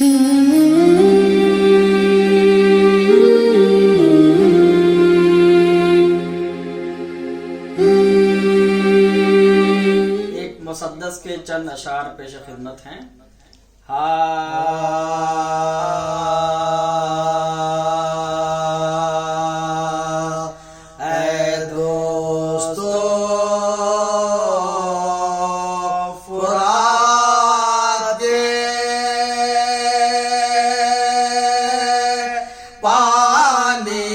ایک مسدس کے چند اشعار پیش خدمت ہیں. اے دوستو فرات کے پانی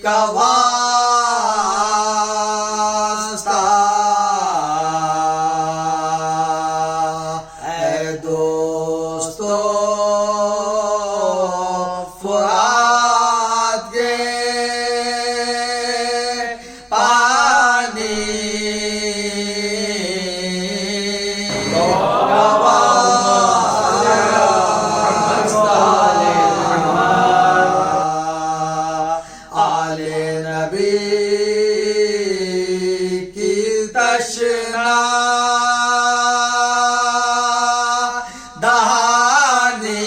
کا واسطہ، اے دوستو فرات کے پانی کا آل نبی کی تشنا دہانی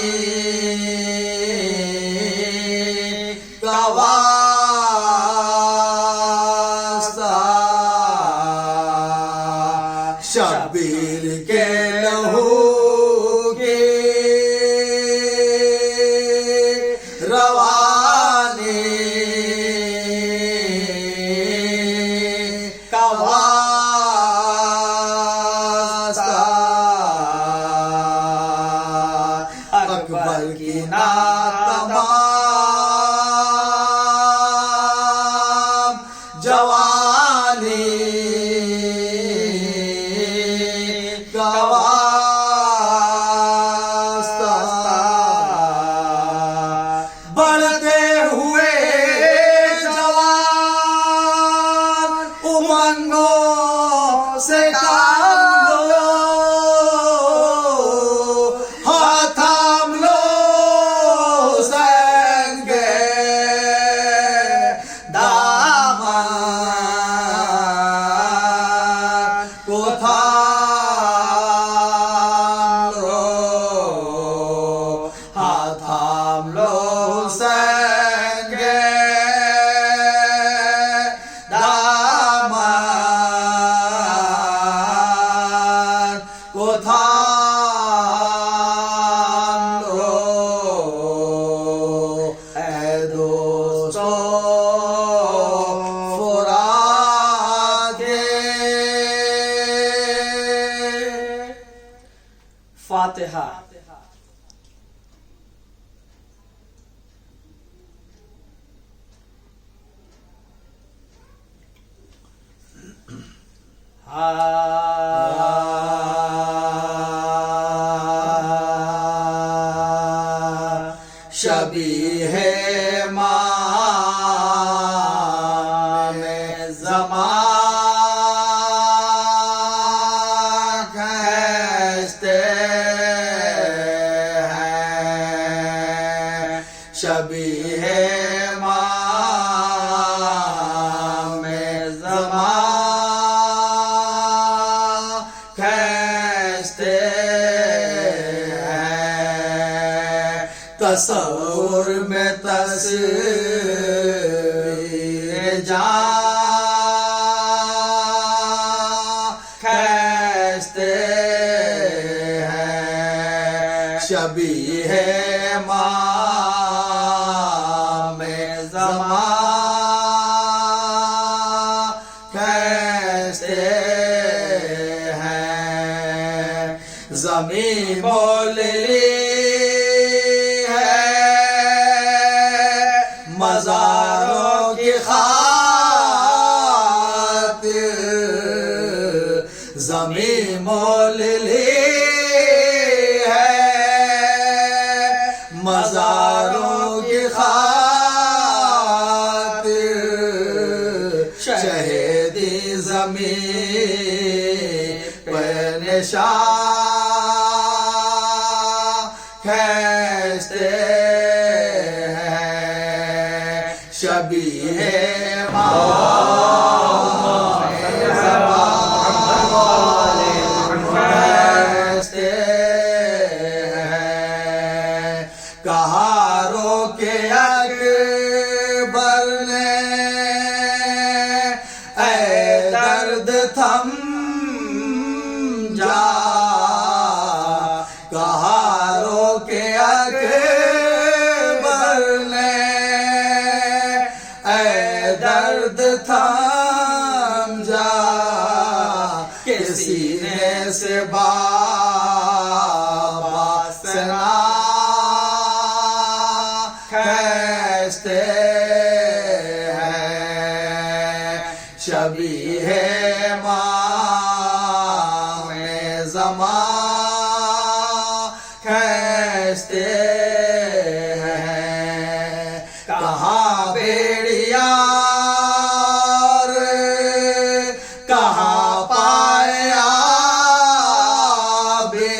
کا واسطہ، شبیر کے لہو کی روانی کا واسطہ، اکبر کی نعت تمام جوانی کا واسطہ، بڑھتے ہوئے جوان امنگوں سے کام لو، ہاتھ تھام لو حسین کے دامن کو تھام لو، ہاتھ تھام لو حسین کے دامن کو تھام لو، اے دوستو فرات کے. فاتحہ. شبیہ امام زمان کھینچتے ہیں، شبیہ امام زمان کھینچتے ہیں، تصور میں تصویر جان کھینچتے ہیں، شبیہ امام زمان کھینچتے ہیں، زمین بول لی مزاروں کی خاطر، زمین مول لی ہے مزاروں کی خاطر، شہیدی زمین پہ نشان کھینچتے ہیں، شبیہ امام درد تھم جا کہا رو کے اکبر نے اے درد تھم جا کہ سینے سے بابا سنا کھینچتے ہیں شبیہ ماہ زمان کھینچتے ہیں کہاں بیڑیا کہاں پایا بے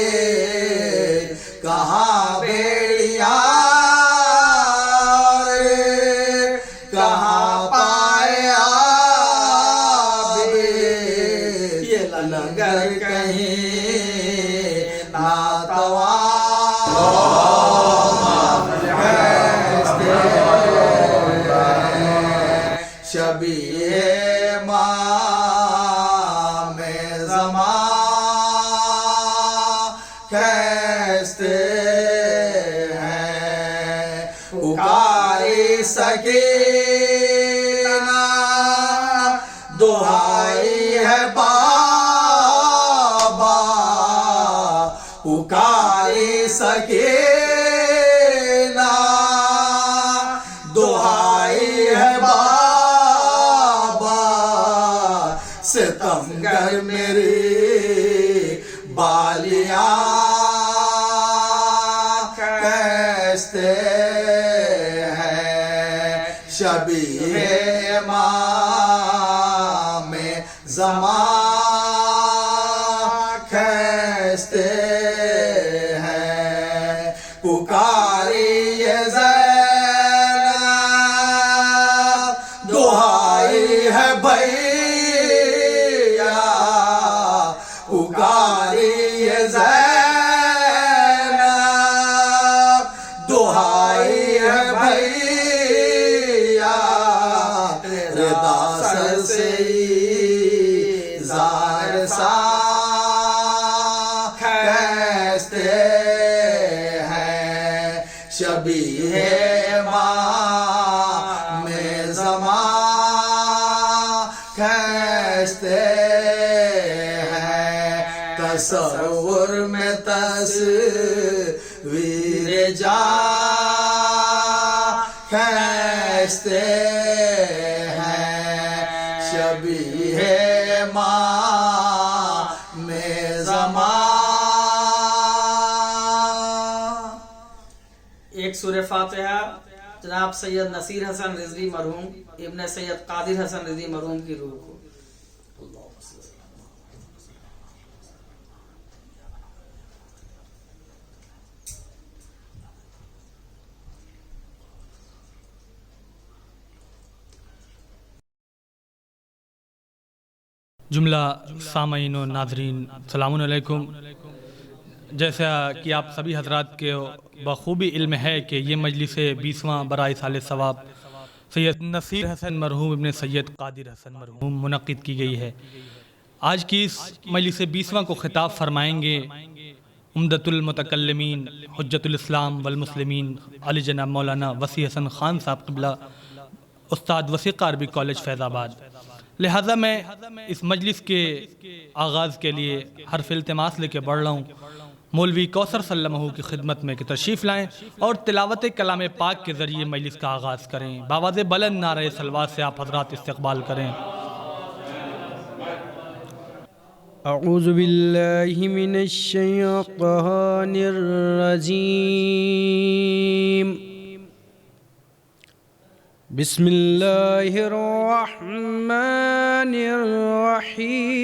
کہاں بیڑیا کہاں پایا بے یہ لنگر کہیں شبیہ ماہ میں زمان کھینچتے ہیں پکاری سکینہ دہائی ہے بابا پکاری سکینہ دہائی ہے بابا ستمگر میری بالیاں کھینچتے ہیں شبیہ ماہ میں زمان کھینچتے ہیں پکاری زینب دہائی ہے بھیا پکاری زینب دہائی ہے بھیا رضا سر سے زار سا کھینچتے ہیں شبیہ ماہ میں زمان کھینچتے ہیں تصور میں تصویر جا کھینچتے ہیں شبیہ ماہ میں زمان ایک سورہ فاتحہ جناب سید نصیر حسن رضوی مرحوم ابن سید قادر حسن رضوی مرحوم کی روح کو جملہ سامعین و ناظرین السلام علیکم. جیسا کہ آپ سبھی حضرات کے بخوبی علم ہے کہ یہ مجلس 20واں برائے سال ثواب سید نصیر حسن مرحوم ابن سید قادر حسن مرحوم منعقد کی گئی ہے. آج کی اس مجلس 20واں کو خطاب فرمائیں گے عمدۃ المتکلمین حجت الاسلام والمسلمین علی جناب مولانا وسیع حسن خان صاحب قبلہ استاد وثیقہ عربی کالج فیض آباد. لہٰذا میں اس مجلس کے آغاز کے لیے حرف التماس لے کے بڑھ رہا ہوں مولوی کوثر صلی اللہ علیہ وسلم کی خدمت میں کہ تشریف لائیں اور تلاوت کلام پاک کے ذریعے مجلس کا آغاز کریں. باواز بلند نعرہ صلوات سے آپ حضرات استقبال کریں. اعوذ باللہ من الشیطان الرجیم بسم اللہ الرحمن الرحیم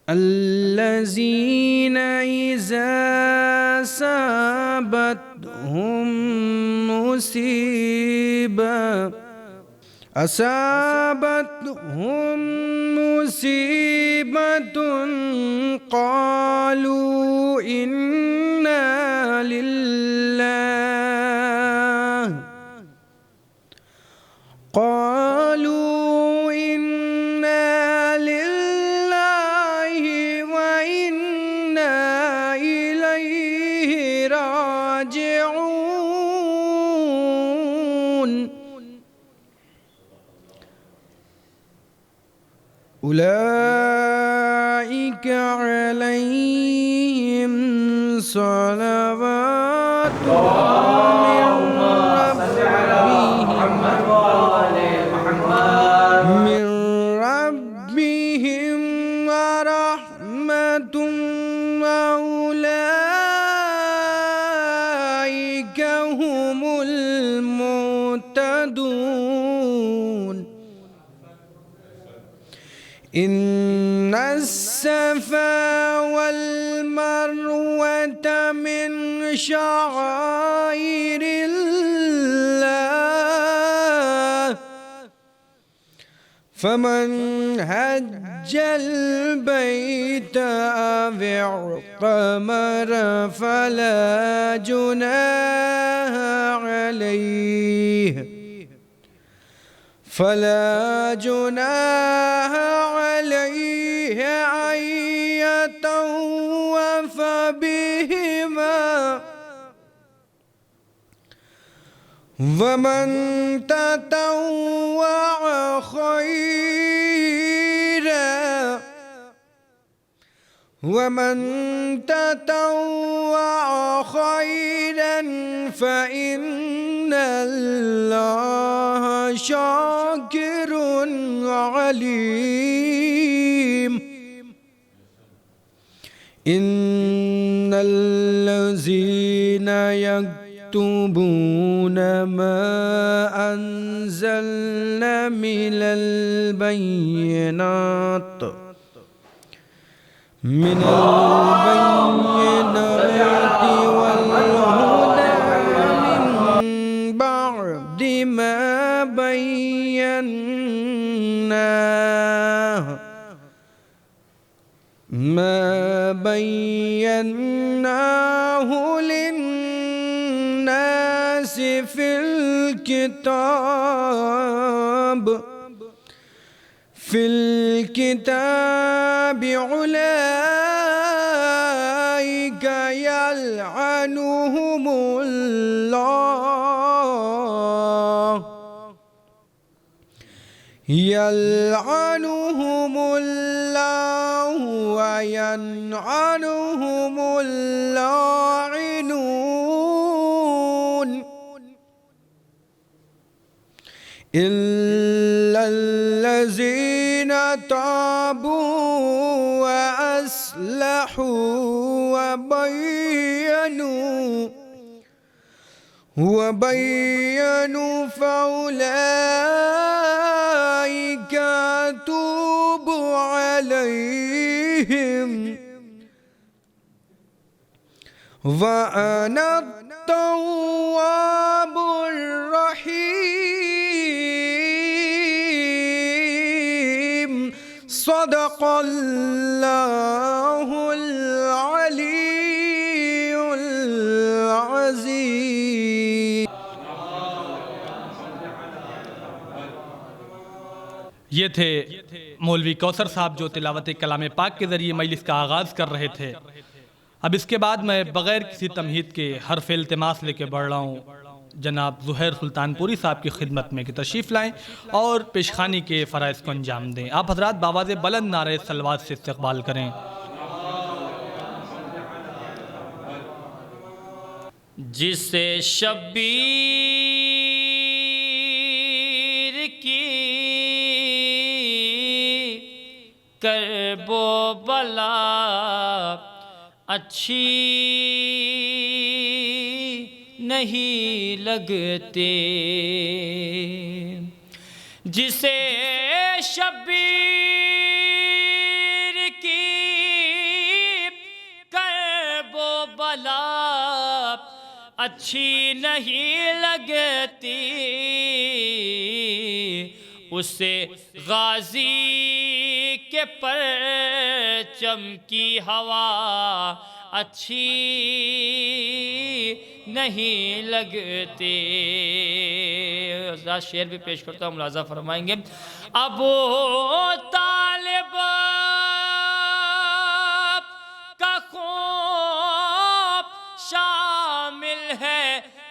الذین اذا اصابتهم مصیبت قالوا انا للہ أولئك عليهم صلوات من ربهم ورحمة وأولئك هم المهتدون إن الصفا والمروة من شعائر الله فمن هج البيت أو اعتمر فلا جناح عليه أن يطوف بهما ومن تطوع خيرا فإن الله شاكر عليم إن الذين يكتبون ما أنزلنا من البينات والهدى من بعد ما بيناه للناس في الكتاب أولئك يلعنهم الله ويلعنهم اللاعنون إلا الذين تابوا وأصلحوا وبينوا فأولئك أتوب عليهم وأنا التواب الرحيم صدق الله العلي العظيم. یہ تھے مولوی کوثر صاحب جو تلاوت کلام پاک کے ذریعے مجلس کا آغاز کر رہے تھے. اب اس کے بعد میں بغیر کسی تمہید کے حرف التماس لے کے بڑھ رہا ہوں جناب زہیر سلطان پوری صاحب کی خدمت میں کہ تشریف لائیں اور پیشخانی کے فرائض کو انجام دیں. آپ حضرات بآواز بلند نعرہ صلوات سے استقبال کریں. جسے شبیر کی کرب و بلا اچھی نہیں لگتے، جسے شبیر کی کرب و بلا اچھی نہیں لگتی، اسے غازی کے پرچم کی ہوا اچھی نہیں لگتی. شعر بھی پیش کرتا ہوں، ملاحظہ فرمائیں گے. ابو طالب کا خواب شامل ہے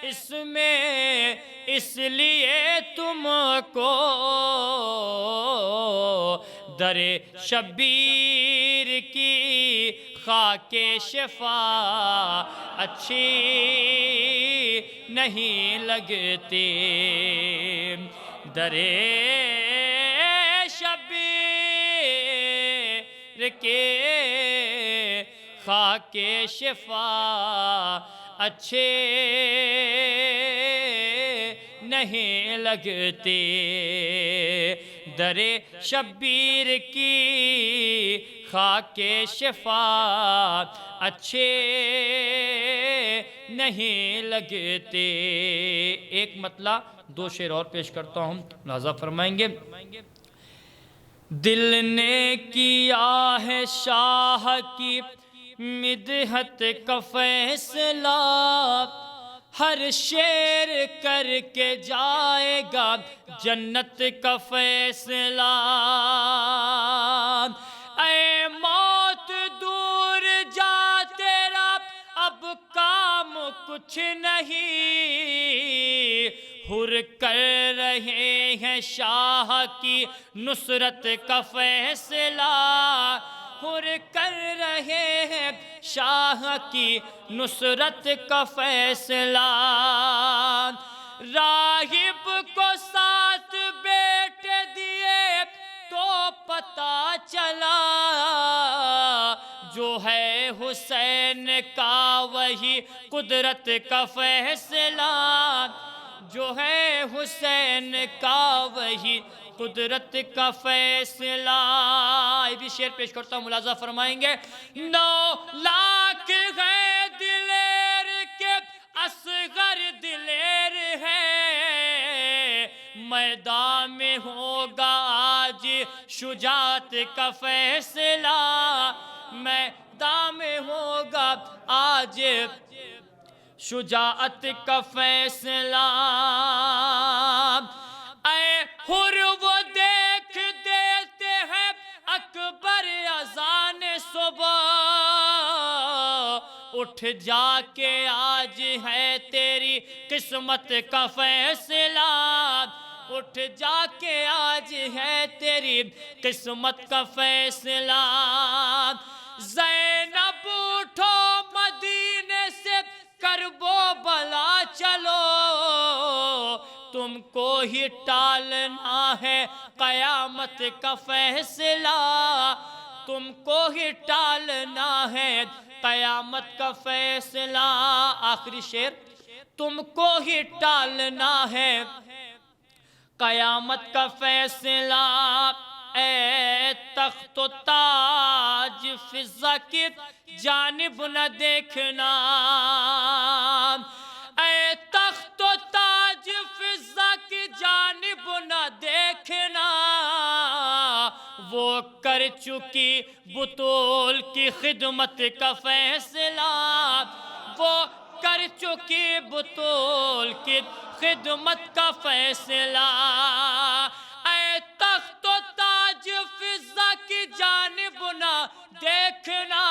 اس میں اس لیے تم کو در شبیر کی خاک شفا اچھی نہیں لگتی، در شبیر کے خاک شفا اچھے نہیں لگتے، در شبیر کی خاک شفا اچھے نہیں لگتے۔ ایک مطلع دو شعر اور پیش کرتا ہوں، ملاحظہ فرمائیں گے۔ دل نے کیا ہے شاہ کی مدحت کا فیصلہ، ہر شعر کر کے جائے گا جنت کا فیصلہ۔ اے موت دور جا تیرا اب کام کچھ نہیں، حر کر رہے ہیں شاہ کی نصرت کا فیصلہ، حر کر رہے ہیں شاہ کی نصرت کا فیصلہ۔ راہب کو 7 بیٹے دیے تو پتہ چلا، جو ہے حسین کا وہی قدرت کا فیصلہ، جو ہے حسین کا وہی قدرت کا فیصلہ۔ یہ بھی شعر پیش کرتا ہوں، ملاحظہ فرمائیں گے۔ 9 لاکھ ہے دلیر کے اصغر دلیر ہے، میدان میں ہوگا آج شجاعت کا فیصلہ، میدان میں ہوگا آج شجاعت کا فیصلہ۔ اے حر وہ دیکھ دیتے ہیں اکبر اذان صبح، اٹھ جا کے آج ہے تیری قسمت کا فیصلہ، اٹھ جا کے آج ہے تیری قسمت کا فیصلہ۔ زینب اٹھو مدینے سے کرب و بلا چلو، تم کو ہی ٹالنا ہے قیامت کا فیصلہ، تم کو ہی ٹالنا ہے قیامت کا فیصلہ۔ آخری شعر، تم کو ہی ٹالنا ہے قیامت کا فیصلہ۔ اے تخت و تاج فضہ کی جانب نہ دیکھنا، اے تخت و تاج فضہ کی جانب نہ دیکھنا، وہ کر چکی بطول کی خدمت کا فیصلہ، وہ کر چکی بطول کی خدمت کا فیصلہ۔ اے تخت و تاج فضہ کی جانب نہ دیکھنا،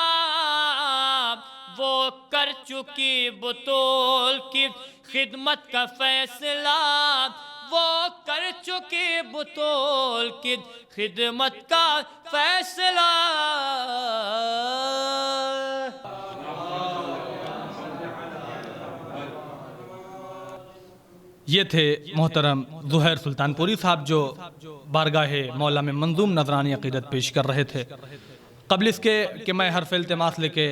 وہ کر چکی بطول کی خدمت کا فیصلہ، وہ کر چکی بطول کی خدمت کا فیصلہ۔ یہ تھے محترم زہیر سلطان پوری صاحب، جو بارگاہ مولا میں منظوم نذرانی عقیدت پیش کر رہے تھے۔ قبل اس کے کہ میں حرف التماس لے کے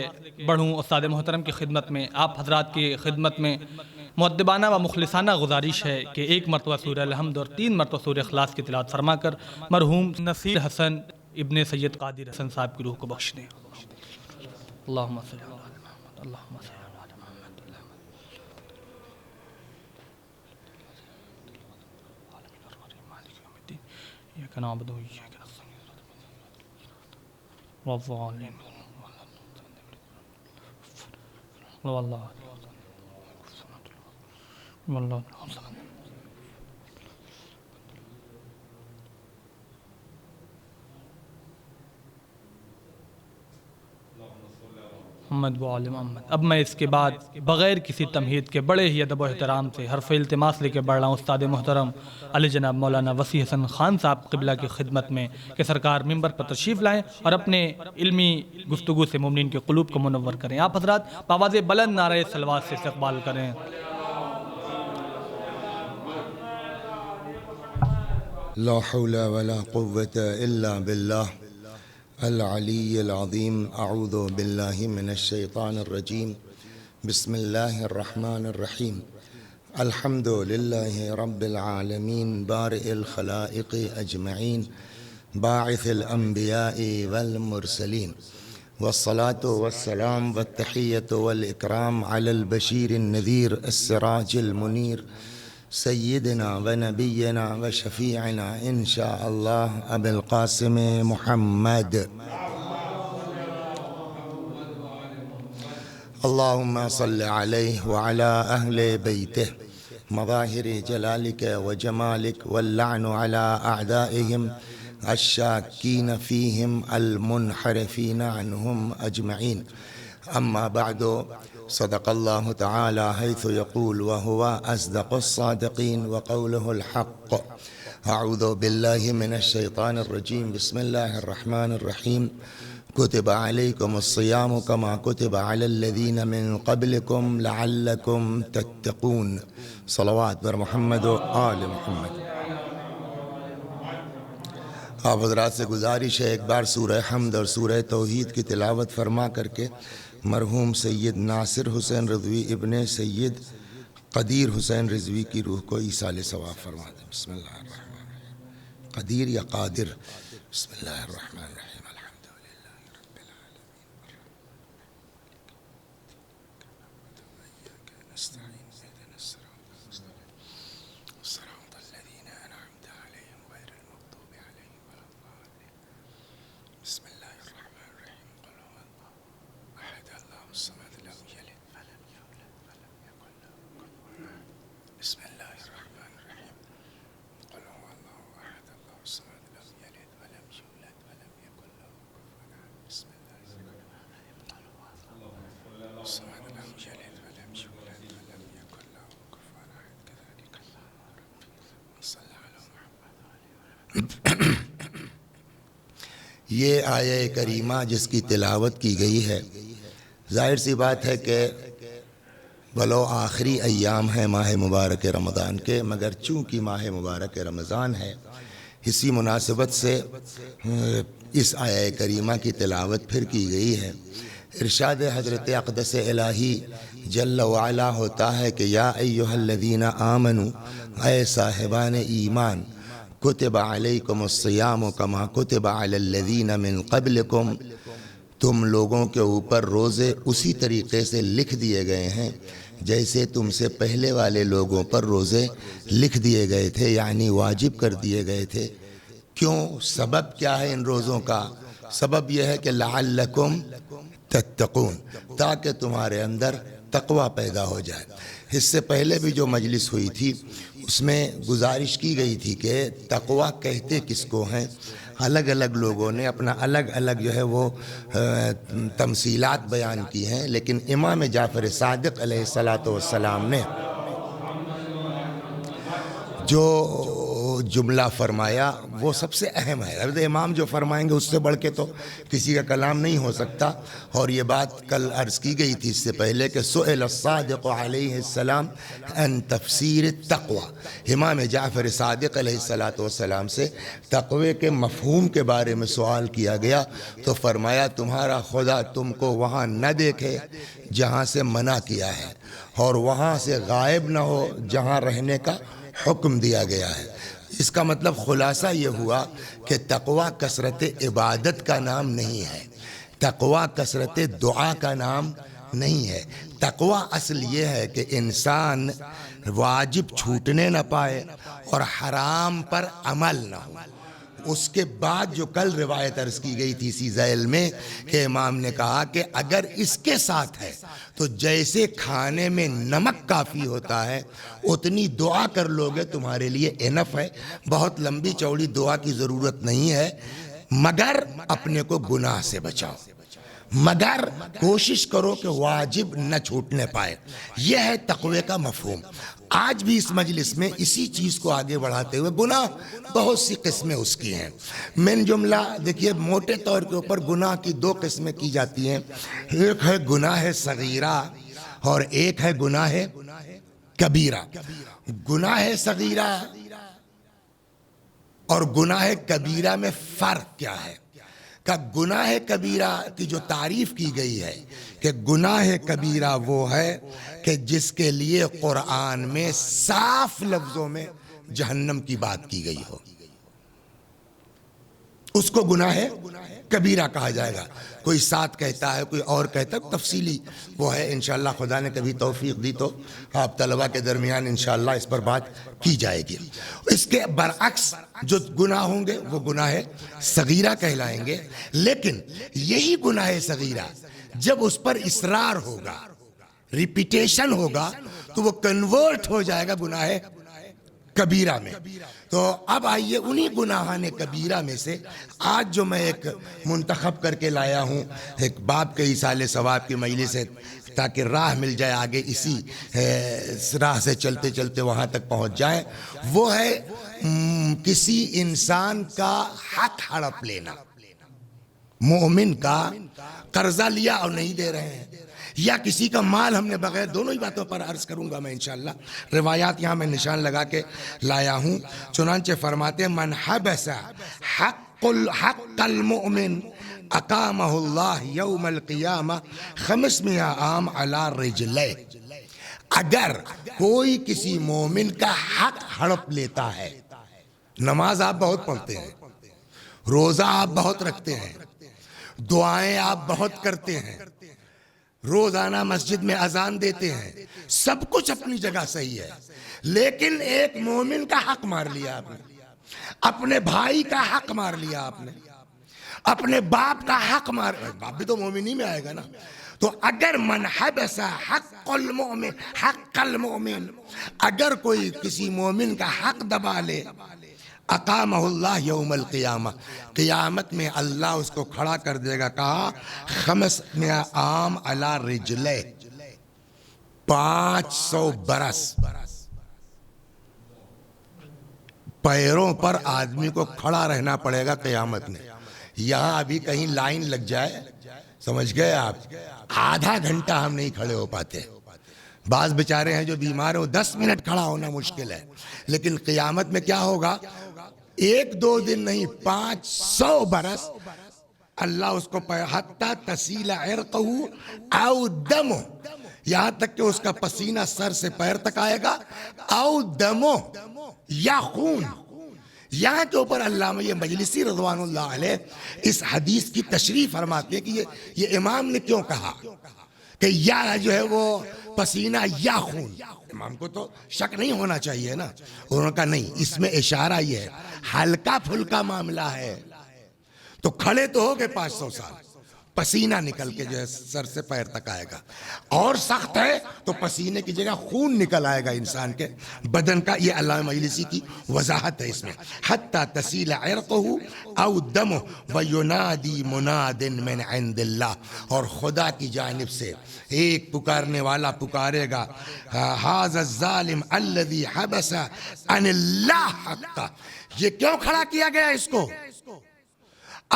بڑھوں استاد محترم کی خدمت میں، آپ حضرات کی خدمت میں مؤدبانہ و مخلصانہ گزارش ہے کہ 1 مرتبہ سورہ الحمد اور 3 مرتبہ سورہ اخلاص کی تلاوت فرما کر مرحوم نصیر حسن ابن سید قادر حسن صاحب کی روح کو بخش دیں۔ اللہم صلی اللہ علیہ محمد، اللہم صلی اللہ علیہ محمد، ایاک نعبد و ایاک نستعین والظالمین واللہ محمد و آل محمد۔ اب میں اس کے بعد بغیر کسی تمہید کے بڑے ہی ادب و احترام سے حرف التماس لے کے بڑھ رہا ہوں استاد محترم علی جناب مولانا وسیع حسن خان صاحب قبلہ کی خدمت میں کہ سرکار ممبر پر تشریف لائیں اور اپنے علمی گفتگو سے مومنین کے قلوب کو منور کریں۔ آپ حضرات بآواز بلند نعرہ صلوات سے استقبال کریں۔ لا حول ولا قوة إلا بالله العلي العظيم. أعوذ بالله من الشيطان الرجيم. بسم الله الرحمن الرحيم. الحمد لله رب العالمين بارئ الخلائق أجمعين باعث الأنبياء والمرسلين والصلاة والسلام والتحية والإكرام على البشير النذير السراج المنير سيدنا ونبينا وشفيعنا إن شاء الله أبي القاسم محمد. اللهم صل عليه وعلى أهل بيته مظاهر جلالك وجمالك واللعن على أعدائهم الشاكين فيهم المنحرفين عنهم أجمعين. أما بعد، صدق الله تعالى حيث يقول وهو أصدق الصادقين وقوله الحق. أعوذ بالله من الشيطان الرجيم. بسم الله الرحمن الرحيم. كتب عليكم الصيام كما كتب على الذين من قبلكم لعلكم تتقون. صلوات بر محمد و آل محمد. آپ حضرات سے گزارش ہے ایک بار سورہ حمد اور سورہ توحید کی تلاوت فرما کر کے مرحوم سید ناصر حسین رضوی ابن سید قدیر حسین رضوی کی روح کو ایصال ثواب فرما دیں. بسم اللہ الرحمن الرحیم. قدیر یا قادر؟ بسم اللہ الرحمن الرحیم. الحمد للہ رب العالمین نستعین اهدنا الصراط المستقیم صراط الذین انعمت علیہم غیر المغضوب علیہم ولا الضالین. بسم اللہ الرحمن الرحیم. قل هو اللہ احد اللہ الصمد لم یلد ولم یولد ولم یکن له کفوا احد. بسم اللہ الرحمن الرحیم. قل هو اللہ احد اللہ الصمد لم یلد ولم یولد ولم یکن له کفوا احد. بسم اللہ الرحمن الرحیم. قل هو اللہ الصمد لم یلد ولم یولد ولم یکن له کفوا احد. کذالک اللہ صلی علی محمد. یہ آیہ کریمہ جس کی تلاوت کی گئی ہے، ظاہر سی بات ہے کہ بلو آخری ایام ہے ماہ مبارک رمضان کے، مگر چونکہ ماہ مبارک رمضان ہے اسی مناسبت سے اس آیہ کریمہ کی تلاوت پھر کی گئی ہے۔ ارشاد حضرت اقدس الہی جل وعلا ہوتا ہے کہ یا ایہا الذین آمنوا، اے صاحبان ایمان، کتب علیکم الصیام کما کتب علی الذین من قبلکم، تم لوگوں کے اوپر روزے اسی طریقے سے لکھ دیے گئے ہیں جیسے تم سے پہلے والے لوگوں پر روزے لکھ دیے گئے تھے، یعنی واجب کر دیے گئے تھے۔ کیوں؟ سبب کیا ہے ان روزوں کا؟ سبب یہ ہے کہ لعلکم تتقون، تاکہ تمہارے اندر تقوی پیدا ہو جائے۔ اس سے پہلے بھی جو مجلس ہوئی تھی اس میں گزارش کی گئی تھی کہ تقوی کہتے کس کو ہیں۔ الگ الگ لوگوں نے اپنا الگ الگ جو ہے وہ تمثیلات بیان کی ہیں، لیکن امام جعفر صادق علیہ السلام نے جو جملہ فرمایا وہ سب سے اہم ہے۔ اب امام جو فرمائیں گے اس سے بڑھ کے تو کسی کا کلام نہیں ہو سکتا، اور یہ بات کل عرض کی گئی تھی اس سے پہلے کہ سئل الصادق علیہ السلام ان تفسیر التقوی، امام جعفر صادق علیہ السلام سے تقوی کے مفہوم کے بارے میں سوال کیا گیا تو فرمایا تمہارا خدا تم کو وہاں نہ دیکھے جہاں سے منع کیا ہے، اور وہاں سے غائب نہ ہو جہاں رہنے کا حکم دیا گیا ہے۔ اس کا مطلب خلاصہ یہ ہوا کہ تقوی کثرت عبادت کا نام نہیں ہے، تقوی کثرت دعا کا نام نہیں ہے۔ تقوی اصل یہ ہے کہ انسان واجب چھوٹنے نہ پائے اور حرام پر عمل نہ ہو۔ اس کے بعد جو کل روایت عرض کی گئی تھی اسی ذیل میں کہ امام نے کہا کہ اگر اس کے ساتھ ہے تو جیسے کھانے میں نمک کافی ہوتا ہے اتنی دعا کر لوگے تمہارے لیے انف ہے، بہت لمبی چوڑی دعا کی ضرورت نہیں ہے، مگر اپنے کو گناہ سے بچاؤ۔ مگر کوشش کرو کہ واجب نہ چھوٹنے پائے. یہ ہے تقوی کا مفہوم. آج بھی اس مجلس میں اسی چیز کو آگے بڑھاتے ہوئے گناہ بہت سی قسمیں اس کی ہیں. من جملہ دیکھیے موٹے طور کے اوپر گناہ کی دو قسمیں کی جاتی ہیں. ایک ہے گناہ صغیرہ اور ایک ہے گناہ کبیرہ. گناہ صغیرہ اور گناہ کبیرہ میں فرق کیا ہے؟ کہ گناہ کبیرہ کی جو تعریف کی گئی ہے کہ گناہ کبیرہ وہ ہے کہ جس کے لیے قرآن میں صاف لفظوں میں جہنم کی بات کی گئی ہو، اس کو گناہ کبیرہ کہا جائے گا. کوئی 7 کہتا ہے، کوئی اور کہتا ہے، تفصیلی وہ ہے. انشاءاللہ خدا نے کبھی توفیق دی تو آپ طلبہ کے درمیان انشاءاللہ اس پر بات کی جائے گی. اس کے برعکس جو گناہ ہوں گے وہ گناہ صغیرہ کہلائیں گے. لیکن یہی گناہ صغیرہ جب اس پر اصرار ہوگا، ریپیٹیشن ہوگا، تو وہ کنورٹ ہو جائے گا گناہ کبیرہ میں. تو اب آئیے انہی گناہان کبیرہ میں سے آج جو میں ایک منتخب کر کے لایا ہوں ایک باب کے ایصال ثواب کی مجلس ہے، تاکہ راہ مل جائے آگے، اسی راہ سے چلتے چلتے وہاں تک پہنچ جائیں. وہ ہے کسی انسان کا حق ہڑپ لینا. مومن کا قرضہ لیا اور نہیں دے رہے ہیں، یا کسی کا مال ہم نے بغیر، دونوں ہی باتوں پر عرض کروں گا میں انشاءاللہ. روایات یہاں میں نشان لگا کے لایا ہوں. چنانچہ فرماتے ہیں من حبس حق المؤمن اقامہ اللہ یوم القیامہ 500 عام علی رجلہ. اگر کوئی کسی مومن کا حق ہڑپ لیتا ہے، نماز آپ بہت پڑھتے ہیں، روزہ آپ بہت رکھتے ہیں، دعائیں آپ بہت کرتے ہیں، روزانہ مسجد میں اذان دیتے ہیں، سب کچھ اپنی جگہ صحیح ہے، لیکن ایک مومن کا حق مار لیا آپ نے، اپنے بھائی کا حق مار لیا آپ نے، اپنے باپ کا حق مار، باپ بھی تو مومن ہی میں آئے گا نا. تو اگر من حبس حق المؤمن، اگر کوئی کسی مومن کا حق دبا لے، اقامہ اللہ یوم القیامہ، قیامت میں اللہ اس کو کھڑا کر دے گا. کہا 500 عام علی رجلہ، 500 برس پیروں پر آدمی کو کھڑا رہنا پڑے گا قیامت میں. یہاں ابھی کہیں لائن لگ جائے، سمجھ گئے آپ، آدھا گھنٹہ ہم نہیں کھڑے ہو پاتے. بعض بیچارے ہیں جو بیمار ہیں، 10 منٹ کھڑا ہونا مشکل ہے. لیکن قیامت میں کیا ہوگا؟ 1-2 دن نہیں، 500 برس اللہ اس کو حتی تسیل عرقہ او دمہ، یہاں تک کہ اس کا پسینہ سر سے پیر تک آئے گا، او دمہ یا خون. یہاں کے اوپر علامہ یہ مجلسی رضوان اللہ علیہ اس حدیث کی تشریح فرماتے ہیں کہ یہ امام نے کیوں کہا کہ یا جو ہے وہ پسینہ یا خون. امام کو تو شک نہیں ہونا چاہیے نا. انہوں نے کہا نہیں، اس میں اشارہ یہ ہے ہلکا پھلکا معاملہ ہے، تو کھڑے تو ہو گئے 500 سال، پسینہ نکل کے جو ہے سر سے پیر تک آئے گا. اور سخت ہے تو پسینے کی جگہ خون نکل آئے گا انسان کے بدن کا. یہ علامہ مجلسی کی وضاحت ہے اس میں. حتی تسیل عرقہ او دمہ وینادی مناد من عند اللہ، اور خدا کی جانب سے ایک پکارنے والا پکارے گا، ھذا الظالم الذی حبس عن اللہ حقہ. یہ کیوں کھڑا کیا گیا اس کو؟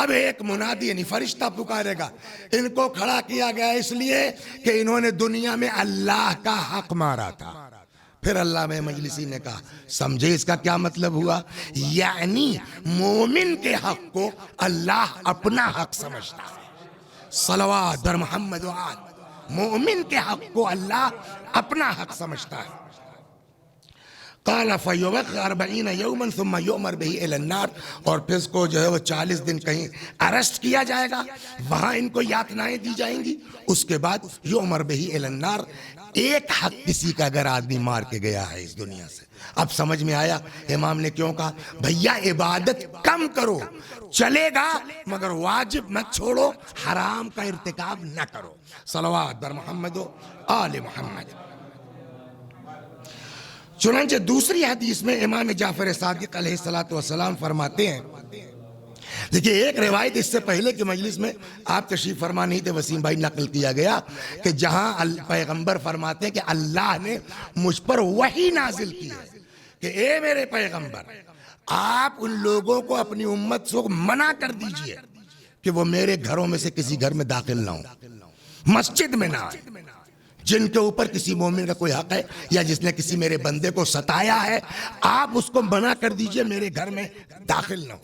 اب ایک منادی یعنی فرشتہ پکارے گا، ان کو کھڑا کیا گیا اس لیے کہ انہوں نے دنیا میں اللہ کا حق مارا تھا. پھر اللہ میں مجلسی نے کہا سمجھے اس کا کیا مطلب ہوا؟ یعنی مومن کے حق کو اللہ اپنا حق سمجھتا ہے. صلوات بر محمد و آل. مومن کے حق کو اللہ اپنا حق سمجھتا ہے. قال فیوبق 40 یوما ثم یؤمر به الی النار، اور پھر اس کو جو ہے وہ 40 دن کہیں ارسٹ کیا جائے گا، وہاں ان کو یاتنائیں دی جائیں گی. اس کے بعد یؤمر به الی النار. ایک حق کسی کا اگر آدمی مار کے گیا ہے اس دنیا سے. اب سمجھ میں آیا امام نے کیوں کہا بھیا عبادت کم کرو، چلے گا مگر واجب مت چھوڑو، حرام کا ارتکاب نہ کرو. صلوات بر محمد و آل محمد. چنانچہ دوسری حدیث میں امام جعفر صادق علیہ السلام فرماتے ہیں دیکھیے ایک روایت اس سے پہلے کی مجلس میں آپ تشریف فرما نہیں تھے، وسیم بھائی نقل کیا گیا کہ جہاں پیغمبر فرماتے ہیں کہ اللہ نے مجھ پر وحی نازل کی ہے کہ اے میرے پیغمبر آپ ان لوگوں کو اپنی امت سے منع کر دیجئے کہ وہ میرے گھروں میں سے کسی گھر میں داخل نہ ہوں، مسجد میں نہ آئے، جن کے اوپر کسی مومن کا کوئی حق ہے یا جس نے کسی میرے بندے کو ستایا ہے آپ اس کو منع کر دیجئے میرے گھر میں داخل نہ ہو۔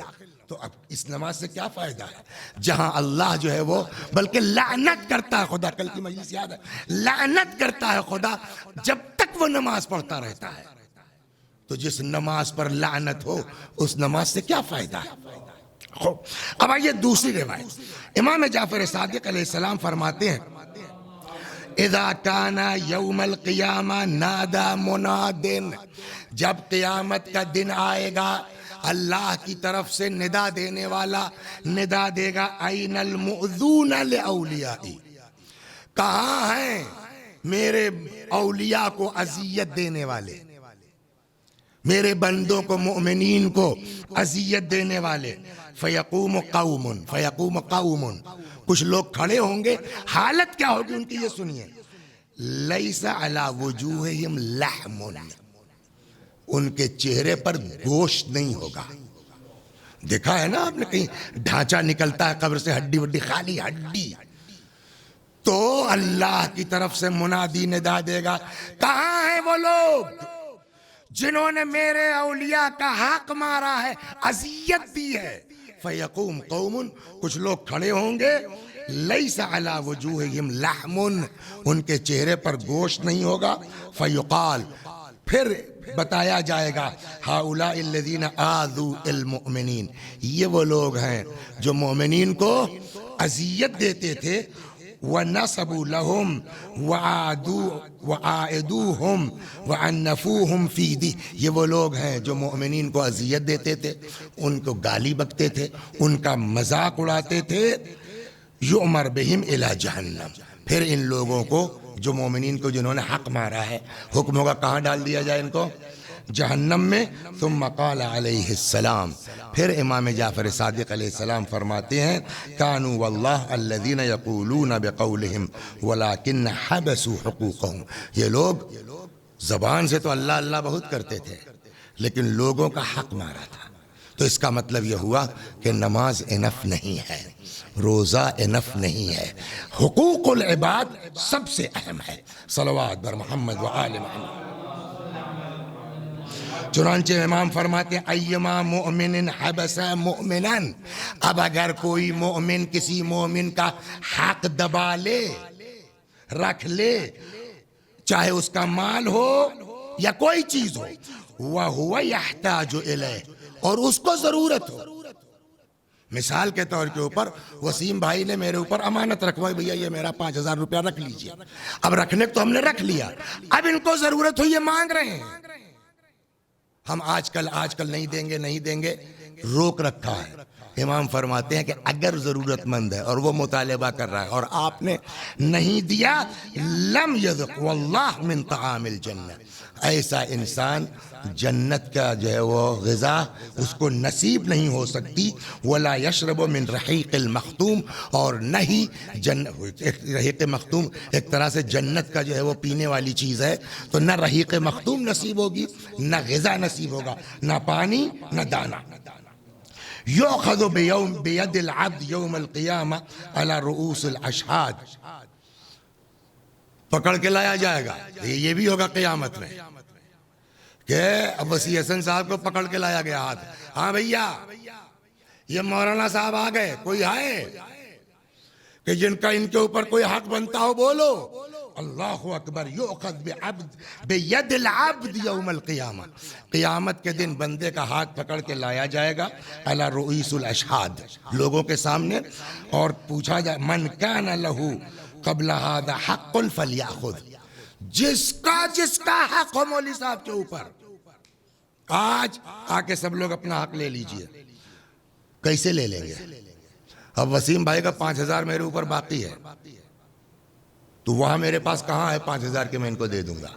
تو اب اس نماز سے کیا فائدہ ہے جہاں اللہ جو ہے وہ بلکہ لعنت کرتا ہے خدا، کل کی مجلس یاد ہے، لعنت کرتا ہے خدا جب تک وہ نماز پڑھتا رہتا ہے۔ تو جس نماز پر لعنت ہو اس نماز سے کیا فائدہ ہے؟ اب آئیے دوسری روایت، امام جعفر صادق علیہ السلام فرماتے ہیں اذا کان یوم القیامہ نادا منادن، جب قیامت کا دن آئے گا اللہ کی طرف سے ندا دینے والا ندا دے گا این المؤذون لاولیائی، کہاں ہیں میرے اولیاء کو اذیت دینے والے، میرے بندوں کو مؤمنین کو اذیت دینے والے؟ فیقوم قوم، کچھ لوگ کھڑے ہوں گے، حالت کیا ہوگی ان کی یہ سنیے، لیس علی وجوہہم لحم، ان کے چہرے پر گوشت نہیں ہوگا۔ دیکھا ہے نا آپ نے کہیں ڈھانچہ نکلتا ہے قبر سے، ہڈی وڈی خالی ہڈی، تو اللہ کی طرف سے منادی ندا دے گا کہاں ہیں وہ لوگ جنہوں نے میرے اولیاء کا حق مارا ہے، اذیت دی ہے؟ فیقوم قوم، کچھ لوگ کھڑے ہوں گے، لیس علی وجوہہم لحم، ان کے چہرے پر گوشت نہیں ہوگا، فیقال، پھر بتایا جائے گا ہؤلاء الذین آذوا المؤمنین، یہ وہ لوگ ہیں جو مومنین کو اذیت دیتے تھے، وَنَصَبُوا لَهُمْ وَعَائِدُوهُمْ وَعَنَّفُوهُمْ فِي دِي، یہ وہ لوگ ہیں جو مومنین کو اذیت دیتے تھے، ان کو گالی بکتے تھے، ان کا مذاق اڑاتے تھے، یؤمر بہم الی جہنم، پھر ان لوگوں کو جو مومنین کو جنہوں نے حق مارا ہے حکم ہوگا کہاں ڈال دیا جائے ان کو؟ جہنم میں۔ ثم قال علیہ السلام، پھر امام جعفر صادق علیہ السلام فرماتے ہیں کانوا واللہ الذین یقولون بقولہم ولکن حبسوا حقوقہم، یہ لوگ زبان سے تو اللہ اللہ بہت کرتے تھے لیکن لوگوں کا حق مارا تھا۔ تو اس کا مطلب یہ ہوا کہ نماز انف نہیں ہے، روزہ انف نہیں ہے، حقوق العباد سب سے اہم ہے۔ صلوات بر محمد و آل محمد۔ چنانچہ امام فرماتے ہیں ایما مؤمن حبس مؤمنا، اب اگر کوئی مومن کسی مومن کا حق دبا لے، رکھ لے، چاہے اس کا مال ہو یا کوئی چیز ہو، وَهُوَ يَحْتَاجُ إِلَيْهِ، اور اس کو ضرورت ہو۔ مثال کے طور کے اوپر وسیم بھائی نے میرے اوپر امانت رکھوائی، بھیا یہ میرا 5000 روپیہ رکھ لیجئے، اب رکھنے کو تو ہم نے رکھ لیا، اب ان کو ضرورت ہو، یہ مانگ رہے ہیں، ہم آج کل نہیں دیں گے، روک رکھا ہے۔ امام فرماتے ہیں کہ اگر ضرورت مند ہے اور وہ مطالبہ کر رہا ہے اور آپ نے نہیں دیا، لم یذق واللہ من طعام الجنہ، ایسا انسان جنت کا جو ہے وہ غذا اس کو نصیب نہیں ہو سکتی، ولا یشرب من رحیق المختوم، اور نہ ہی رحیق مختوم ایک طرح سے جنت کا جو ہے وہ پینے والی چیز ہے، تو نہ رحیق مختوم نصیب ہوگی، نہ غذا نصیب ہوگا، نہ پانی نہ دانا۔ یؤخذ بید العبد یوم القیامہ علی رؤوس الاشہاد، پکڑ کے لایا جائے گا، یہ بھی ہوگا قیامت میں کہ اب وسیع حسن صاحب کو پکڑ کے لایا گیا ہاتھ، ہاں بھیا یہ مولانا صاحب آ گئے، کوئی ہے کہ جن کا ان کے اوپر کوئی حق بنتا ہو بولو، اللہ اکبر۔ یؤخذ بید العبد یوم القیامہ، قیامت کے دن بندے کا ہاتھ پکڑ کے لایا جائے گا علی رؤوس الاشہاد، لوگوں کے سامنے، اور پوچھا جائے من کان لہ قبل ھذا حق فلیأخذ، جس کا حق ہو مولوی صاحب کے اوپر، آج آ کے سب لوگ اپنا حق لے لیجئے۔ کیسے لے لیں گے؟ اب وسیم بھائی کا 5000 میرے اوپر باقی ہے، تو وہاں میرے پاس کہاں ہے 5000 کے میں ان کو دے دوں گا،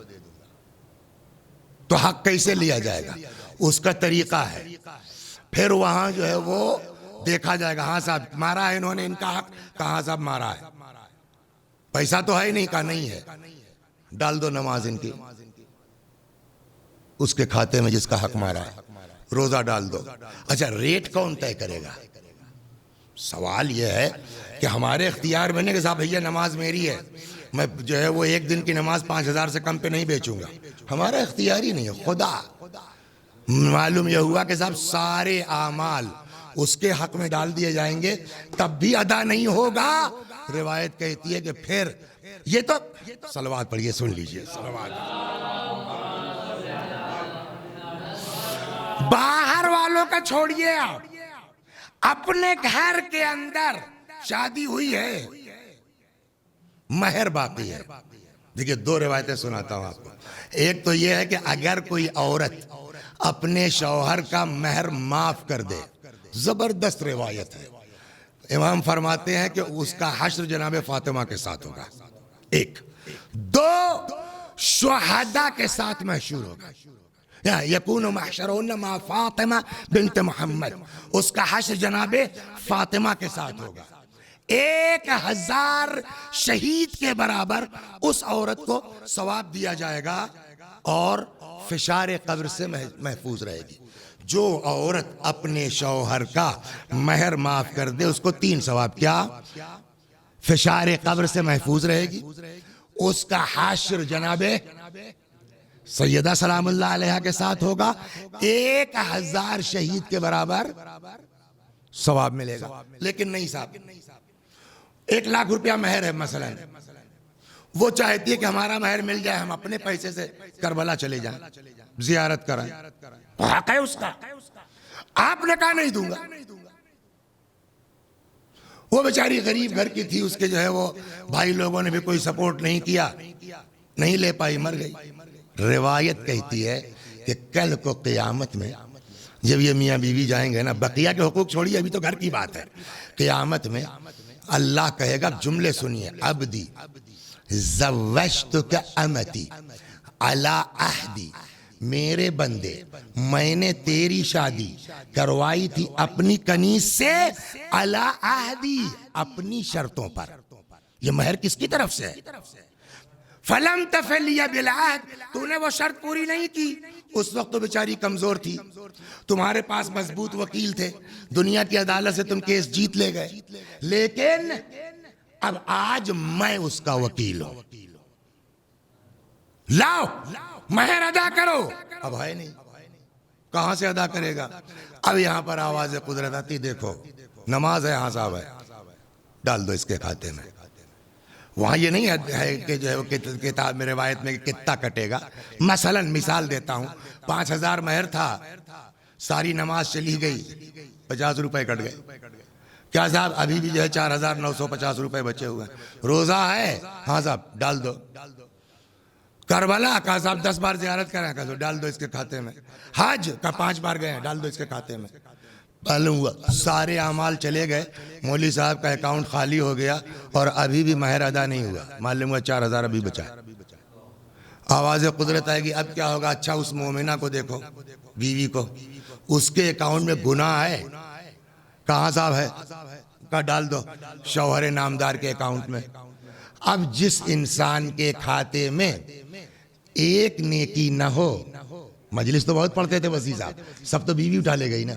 تو حق کیسے لیا جائے گا؟ اس کا طریقہ ہے، پھر وہاں جو ہے وہ دیکھا جائے گا. ہاں صاحب مارا ہے انہوں نے ان کا حق, کہاں صاحب مارا ہے, پیسہ تو ہے ہی نہیں, کہا نہیں ہے, ڈال دو نماز ان کی اس کے کھاتے میں جس کا حق مارا ہے, روزہ ڈال دو. اچھا ریٹ کون طے کرے گا؟ سوال یہ ہے کہ ہمارے اختیار میں نہیں کہ صاحب بھیا نماز میری ہے, میں جو ہے وہ ایک دن کی نماز 5,000 سے کم پہ نہیں بیچوں گا, ہمارا اختیار ہی نہیں ہے. خدا معلوم یہ ہوا کہ صاحب سارے اعمال اس کے حق میں ڈال دیے جائیں گے تب بھی ادا نہیں ہوگا. روایت کہتی ہے کہ پھر یہ تو صلوات پڑھیے, سن لیجئے صلوات. باہر والوں کا چھوڑیے, آپ اپنے گھر کے اندر شادی ہوئی ہے, مہر باقی ہے. دیکھیے 2 روایتیں سناتا ہوں آپ کو. ایک تو یہ ہے کہ اگر کوئی عورت اپنے شوہر کا مہر معاف کر دے, زبردست روایت ہے, امام فرماتے ہیں کہ اس کا حشر جناب فاطمہ کے ساتھ ہوگا. 1 2 شہداء کے ساتھ محشور ہوگا, یکون محشرون مع فاطمہ بنت محمد, اس کا حشر جناب فاطمہ کے ساتھ ہوگا. 1000 شہید کے برابر اس عورت کو ثواب دیا جائے گا اور فشار قبر سے محفوظ رہے گی. جو عورت اپنے شوہر کا مہر معاف کر دے اس کو 3 ثواب. کیا؟ فشار قبر سے محفوظ رہے گی, اس کا حشر جناب سیدہ سلام اللہ علیہا کے ساتھ ہوگا, 1000 شہید کے برابر ثواب ملے گا. لیکن نہیں صاحب 1,00,000 روپیہ مہر ہے مثلا, وہ چاہتی ہے کہ ہمارا مہر مل جائے, ہم اپنے پیسے سے کربلا چلے جائیں, زیارت کرائیں, حق ہے اس کا. آپ نے کہا نہیں دوں گا. وہ بیچاری غریب گھر کی تھی, اس کے جو ہے وہ بھائی لوگوں نے بھی کوئی سپورٹ نہیں کیا, نہیں لے پائی, مر گئی. روایت کہتی ہے کہ کل کو قیامت میں جب یہ میاں بیوی جائیں گے نا, بقیہ کے حقوق چھوڑیے, ابھی تو گھر کی بات ہے, قیامت میں اللہ کہے گا, جملے سنیے, عبدی زوجتک امتی علی عہدی, میرے بندے میں نے تیری شادی کروائی تھی اپنی کنیز سے, علی عہدی اپنی شرطوں پر. یہ مہر کس کی طرف سے ہے؟ فلم تفلی بالعہد, تو نے وہ شرط پوری نہیں کی. اس وقت تو بیچاری کمزور تھی, تمہارے پاس مضبوط وکیل تھے, دنیا کی عدالت سے تم کیس جیت لے گئے, لیکن اب آج میں اس کا وکیل ہوں, لاؤ مہر ادا کرو. اب ہے نہیں, کہاں سے ادا کرے گا؟ اب یہاں پر آواز قدرت آتی, دیکھو نماز ہے, ہاں صاحب ہے, ڈال دو اس کے کھاتے میں. وہاں یہ نہیں ہے کہ جو ہے کتاب میں روایت میں کتنا کٹے گا. مثلا مثال دیتا ہوں, 5,000 مہر تھا, ساری نماز چلی گئی, 50 روپے کٹ گئے. کیا صاحب ابھی بھی جو ہے 4,950 روپے بچے ہوئے ہیں. روزہ ہے, ہاں صاحب ڈال دو. کربلا کا صاحب 10 بار زیارت کریں, کہا ڈال دو اس کے کھاتے میں. حج کا 5 بار گئے ہیں, ڈال دو اس کے کھاتے میں. معلوم ہوا سارے اعمال چلے گئے, مولوی صاحب کا اکاؤنٹ خالی ہو گیا اور ابھی بھی مہر ادا نہیں ہوا. معلوم ہوا 4,000 ابھی بچا ہے. آواز قدرت آئے گی, اب کیا ہوگا؟ اچھا اس مومنہ کو دیکھو, بیوی کو, اس کے اکاؤنٹ میں گناہ ہے, کہاں صاحب ہے؟ کا ڈال دو شوہر نامدار کے اکاؤنٹ میں. اب جس انسان کے کھاتے میں ایک نیکی نہ ہو, مجلس تو بہت پڑھتے تھے وسیع صاحب, سب تو بیوی اٹھا لے گئی نا.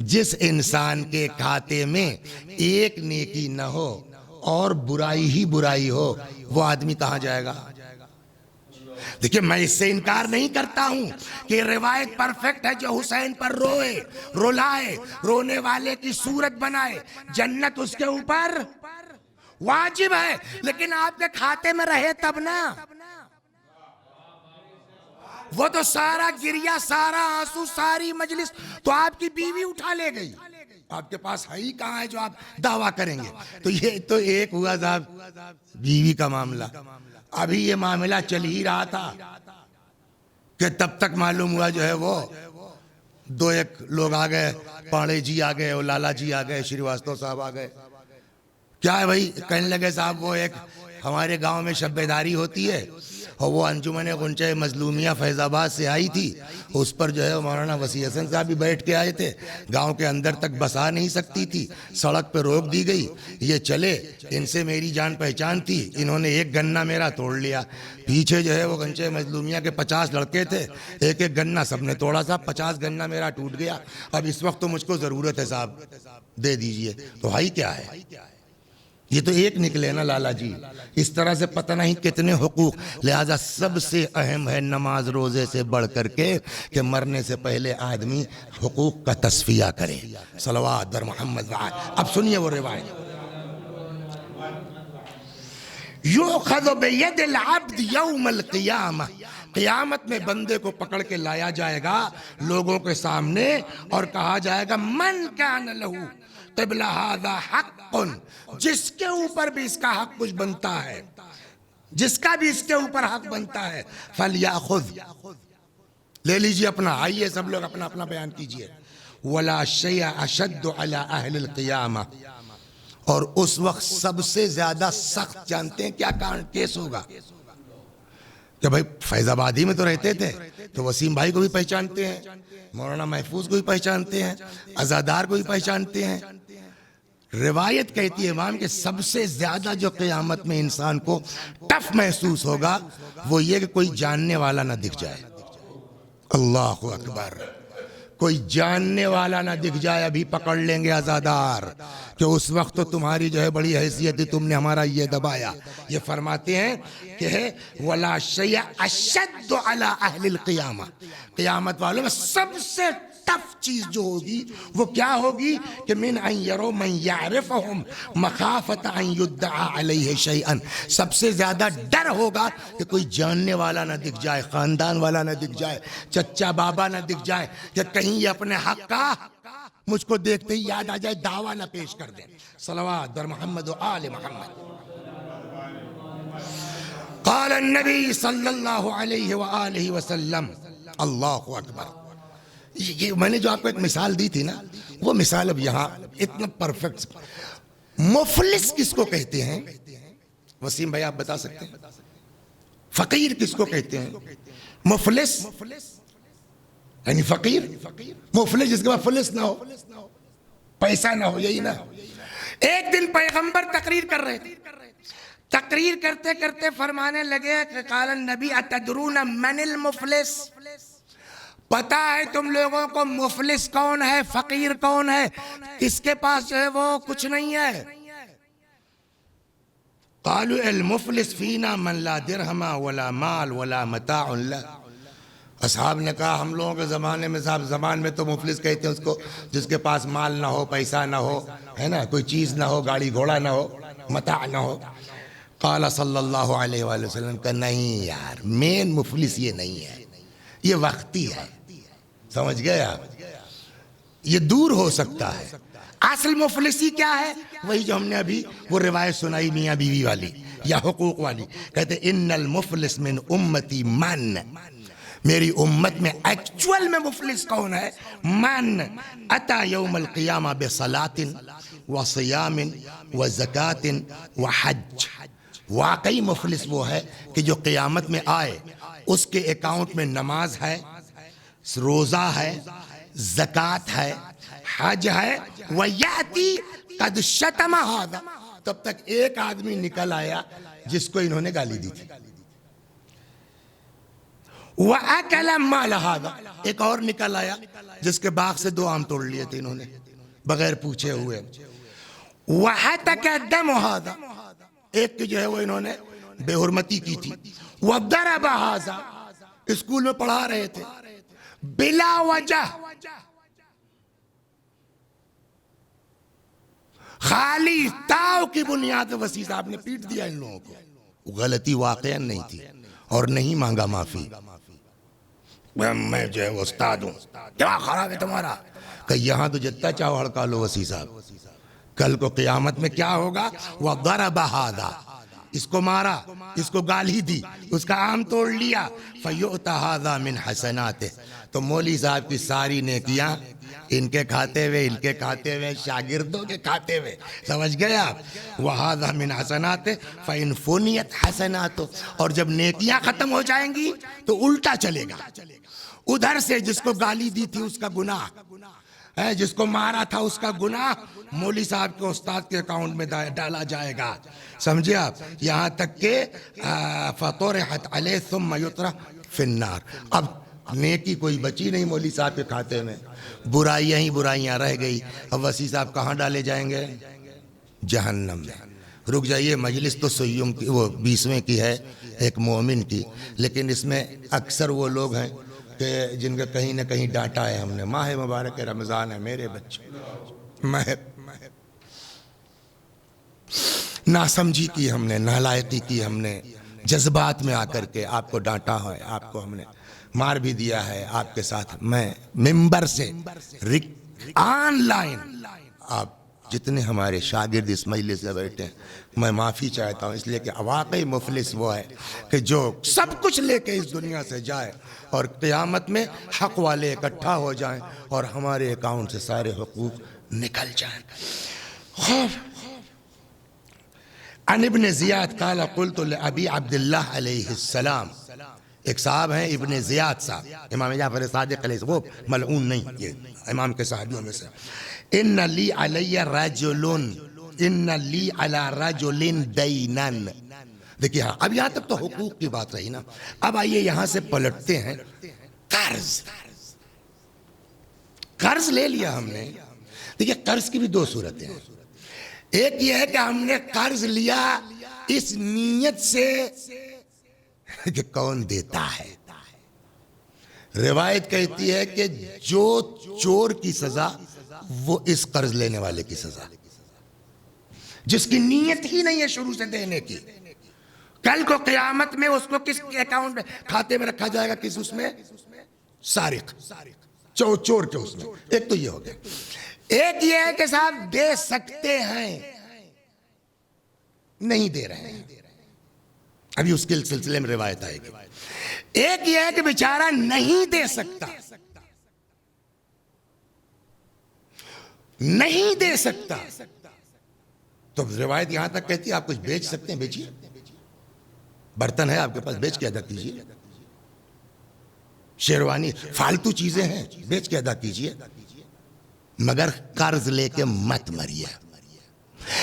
جس انسان کے کھاتے میں ایک نیکی نہ ہو اور برائی ہی برائی ہو, وہ آدمی کہاں جائے گا؟ دیکھیں میں اس سے انکار نہیں کرتا ہوں کہ روایت پرفیکٹ ہے, جو حسین پر روئے, رولائے, رونے والے کی صورت بنائے, جنت اس کے اوپر واجب ہے, لیکن آپ کے کھاتے میں رہے تب نا. وہ تو سارا گریا, سارا آنسو, ساری مجلس تو آپ کی بیوی اٹھا لے گئی. آپ کے پاس ہے ہی کہاں ہے جو آپ دعویٰ کریں گے؟ تو یہ تو ایک ہوا صاحب بیوی کا معاملہ. ابھی یہ معاملہ چل ہی رہا تھا کہ تب تک معلوم ہوا جو ہے وہ 2-1 لوگ آ گئے, پاڑے جی آ گئے, لالا جی آ گئے, شریواستو صاحب آ گئے. کیا ہے بھائی؟ کہنے لگے صاحب وہ ایک ہمارے گاؤں میں شب بیداری ہوتی ہے اور وہ انجمن غنچہ مظلومیہ فیض آباد سے آئی تھی، اس پر جو ہے مولانا وسیع حسن صاحب بھی بیٹھ کے آئے تھے، گاؤں کے اندر تک بس آ نہیں سکتی تھی، سڑک پہ روک دی گئی، یہ چلے، ان سے میری جان پہچان تھی، انہوں نے ایک گنا میرا توڑ لیا، پیچھے جو ہے وہ غنچہ مظلومیہ کے 50 لڑکے تھے، ایک ایک گنا سب نے توڑا، صاحب 50 گنا میرا ٹوٹ گیا، اب اس وقت تو مجھ کو ضرورت ہے صاحب دے دیجئے، تو ہائی کیا ہے؟ یہ تو ایک نکلے نا لالا جی، اس طرح سے پتہ نہیں کتنے حقوق، لہذا سب سے اہم ہے نماز روزے سے بڑھ کر کے کہ مرنے سے پہلے آدمی حقوق کا تصفیہ کرے، صلوات بر محمد وآل۔ اب سنیے وہ روایت، یؤخذ بید العبد یوم القیامہ، قیامت میں بندے کو پکڑ کے لایا جائے گا لوگوں کے سامنے اور کہا جائے گا من کان لہو قبل ھذا حق، جس کے اوپر بھی اس کا حق کچھ بنتا ہے، جس کا بھی اس کے اوپر حق بنتا ہے، فلیأخذ، لے لیجئے اپنا، آئیے سب لوگ اپنا اپنا بیان کیجئے، ولا شیء اشد علی اہل القیامہ، اور اس وقت سب سے زیادہ سخت جانتے ہیں کیا کیس ہوگا؟ کہ بھائی فیض آبادی میں تو رہتے تھے تو وسیم بھائی کو بھی پہچانتے ہیں، مولانا محفوظ کو بھی پہچانتے ہیں، عزادار کو بھی پہچانتے ہیں، روایت کہتی ہے امام کہ سب سے زیادہ جو قیامت میں انسان کو ٹف محسوس ہوگا وہ یہ کہ کوئی جاننے والا نہ دکھ جائے، اللہ اکبر، کوئی جاننے والا نہ دکھ جائے، ابھی پکڑ لیں گے عزادار کہ اس وقت تو تمہاری جو ہے بڑی حیثیت تھی، تم نے ہمارا یہ دبایا۔ یہ فرماتے ہیں کہ وَلَا شَيْءَ أَشَدُّ عَلَىٰ أَهْلِ الْقِيَامَةِ، قیامت والوں میں سب سے ٹف چیز جو ہوگی وہ کیا ہوگی کہ من ان یرو من یعرفہم مخافت ان یدعا علیہ شیئا، سب سے زیادہ ڈر ہوگا کہ کوئی جاننے والا نہ دکھ جائے، خاندان والا نہ دکھ جائے، چچا بابا نہ دکھ جائے، کہ کہیں یہ اپنے حق کا مجھ کو دیکھتے ہی یاد آ جائے دعویٰ نہ پیش کر دیں، صلوات بر محمد و آل محمد۔ قال النبی صلی اللہ علیہ وآلہ وسلم، اللہ اکبر، یہ میں نے جو آپ کو ایک مثال دی تھی نا، وہ مثال اب یہاں اتنا پرفیکٹ۔ مفلس کس کو کہتے ہیں؟ وسیم بھائی آپ بتا سکتے ہیں؟ فقیر کس کو کہتے ہیں؟ مفلس یعنی فقیر، مفلس جس کے بعد فلس نہ ہو، پیسہ نہ ہو، یہی نا۔ ایک دن پیغمبر تقریر کر رہے تھے، تقریر کرتے کرتے فرمانے لگے کہ قال النبی اتدرون من المفلس، پتا ہے تم لوگوں کو مفلس کون ہے، فقیر کون ہے، کس کے پاس جو ہے وہ کچھ نہیں ہے؟ قالوا المفلس فینا من لا درہم ولا مال ولا متاع له، اصحاب نے کہا ہم لوگوں کے زمانے میں، صاحب زمان میں تو مفلس کہتے ہیں اس کو جس کے پاس مال نہ ہو، پیسہ نہ ہو، ہے نا، کوئی چیز نہ ہو، گاڑی گھوڑا نہ ہو، متاع نہ ہو۔ قال صلی اللہ علیہ وآلہ وسلم کہ نہیں یار، مین مفلس یہ نہیں ہے، یہ وقتی ہے، سمجھ گئے آپ؟ یہ دور ہو سکتا ہے۔ اصل مفلسی کیا ہے؟ وہی جو ہم نے ابھی وہ روایت سنائی میاں بیوی والی یا حقوق والی، کہتے ان المفلس من امتی من، میری امت میں ایکچول میں مفلس کون ہے؟ من اتا یوم القیامہ بصلاۃ وصیام وزکاۃ وحج، واقعی مفلس وہ ہے کہ جو قیامت میں آئے اس کے اکاؤنٹ میں نماز ہے، روزہ ہے، زکوٰۃ ہے، حج ہے، وَيَأْتِي قَدْ شَتَمَ هَذَا، تب تک ایک آدمی نکل آیا جس کو انہوں نے گالی دی تھی، وَأَكَلَ مَالَ هَذَا، ایک اور نکل آیا جس کے باغ سے 2 آم توڑ لیے تھے انہوں نے بغیر پوچھے ہوئے، وَحَتَكَ دَمُ هَذَا، ایک کی جو ہے وہ انہوں نے بے حرمتی کی تھی، وَضَرَبَ هَذَا، اسکول میں پڑھا رہے تھے، بلا وجہ خالی تاؤ کی بنیاد وسیع صاحب نے پیٹ دیا ان لوگوں کو، غلطی واقعا نہیں تھی اور نہیں مانگا معافی، میں جو ہے وہ استاد ہوں، کیا خراب ہے تمہارا، کہ یہاں تو جتنا چاہو ہڑکا لو وسیع صاحب، کل کو قیامت میں کیا ہوگا؟ وَضَرَبَ هَذَا، اس کو مارا، اس کو گالی دی، اس کا آم توڑ لیا، فَيُؤْتَ هَذَا مِنْ حَسَنَاتِهِ، تو مولوی صاحب کی ساری نیکیاں ان کے کھاتے ہوئے، ان کے کھاتے ہوئے، شاگردوں کے کھاتے ہوئے، سمجھ گئے آپ؟ وَهَذَا مِنْ حَسَنَاتِ فَإِنْ فُنِيَتْ حَسَنَاتُ، اور جب نیکیاں ختم ہو جائیں گی تو الٹا چلے گا، ادھر سے جس کو گالی دی تھی اس کا گناہ ہے، جس کو مارا تھا اس کا گناہ مولوی صاحب کے استاد کے اکاؤنٹ میں ڈالا جائے گا، سمجھے آپ؟ یہاں تک کہ فَطُرِحَتْ عَلَيْهِ ثُمَّ يُطْرَحُ فِي النَّارِ، اب نیکی کوئی بچی نہیں مولوی صاحب کے کھاتے میں، برائیاں ہی برائیاں رہ گئی، اب وسیع صاحب کہاں ڈالے جائیں گے؟ جہنم میں۔ رک جائیے، مجلس تو سیوم کی، وہ 20ویں کی ہے، ایک مومن کی، لیکن اس میں اکثر وہ لوگ ہیں کہ جن کا کہیں نہ کہیں ڈانٹا ہے ہم نے۔ ماہ مبارک رمضان ہے میرے بچے، ناسمجھی کی ہم نے، نالائقی کی ہم نے، جذبات میں آ کر کے آپ کو ڈانٹا ہے، آپ کو ہم نے مار بھی دیا ہے آپ کے ساتھ۔ میں ممبر سے آن لائن آپ جتنے ہمارے شاگرد اس مجلس سے بیٹھے ہیں، میں معافی چاہتا ہوں، اس لیے کہ واقعی مفلس وہ ہے کہ جو سب کچھ لے کے اس دنیا سے جائے اور قیامت میں حق والے اکٹھا ہو جائیں اور ہمارے اکاؤنٹ سے سارے حقوق نکل جائیں۔ خوف عن ابن زیاد قال قلت لأبی عبداللہ علیہ السلام، ایک صاحب ہیں ابن زیاد صاحب، امام جعفر صادق علیہ السلام، وہ ملعون نہیں، یہ امام کے صحابیوں میں سے، ان لی علی رجل، ان لی علی رجل دینا۔ دیکھیے ہاں، اب یہاں تک تو حقوق کی بات رہی نا، اب آئیے یہاں سے پلٹتے ہیں قرض۔ قرض لے لیا ہم نے، دیکھیے قرض کی بھی دو صورتیں ہیں، ایک یہ ہے کہ ہم نے قرض لیا اس نیت سے کہ کون دیتا ہے۔ روایت کہتی ہے کہ جو چور کی سزا وہ اس قرض لینے والے کی سزا، جس کی نیت ہی نہیں ہے شروع سے دینے کی، کل کو قیامت میں اس کو کس کے اکاؤنٹ میں کھاتے میں رکھا جائے گا؟ کس اس میں؟ سارق، چور کے اس میں۔ ایک تو یہ ہو گیا، ایک یہ ہے کہ صاحب دے سکتے ہیں نہیں دے رہے ہیں، ابھی اس کے سلسلے میں روایت آئے گی۔ ایک یہ ہے کہ بیچارہ نہیں دے سکتا، نہیں دے سکتا، تو روایت یہاں تک کہتی ہے آپ کچھ بیچ سکتے ہیں، بیچیے، برتن ہے آپ کے پاس بیچ کے ادا کیجیے، شیروانی فالتو چیزیں ہیں بیچ کے ادا کیجیے، مگر قرض لے کے مت مریے۔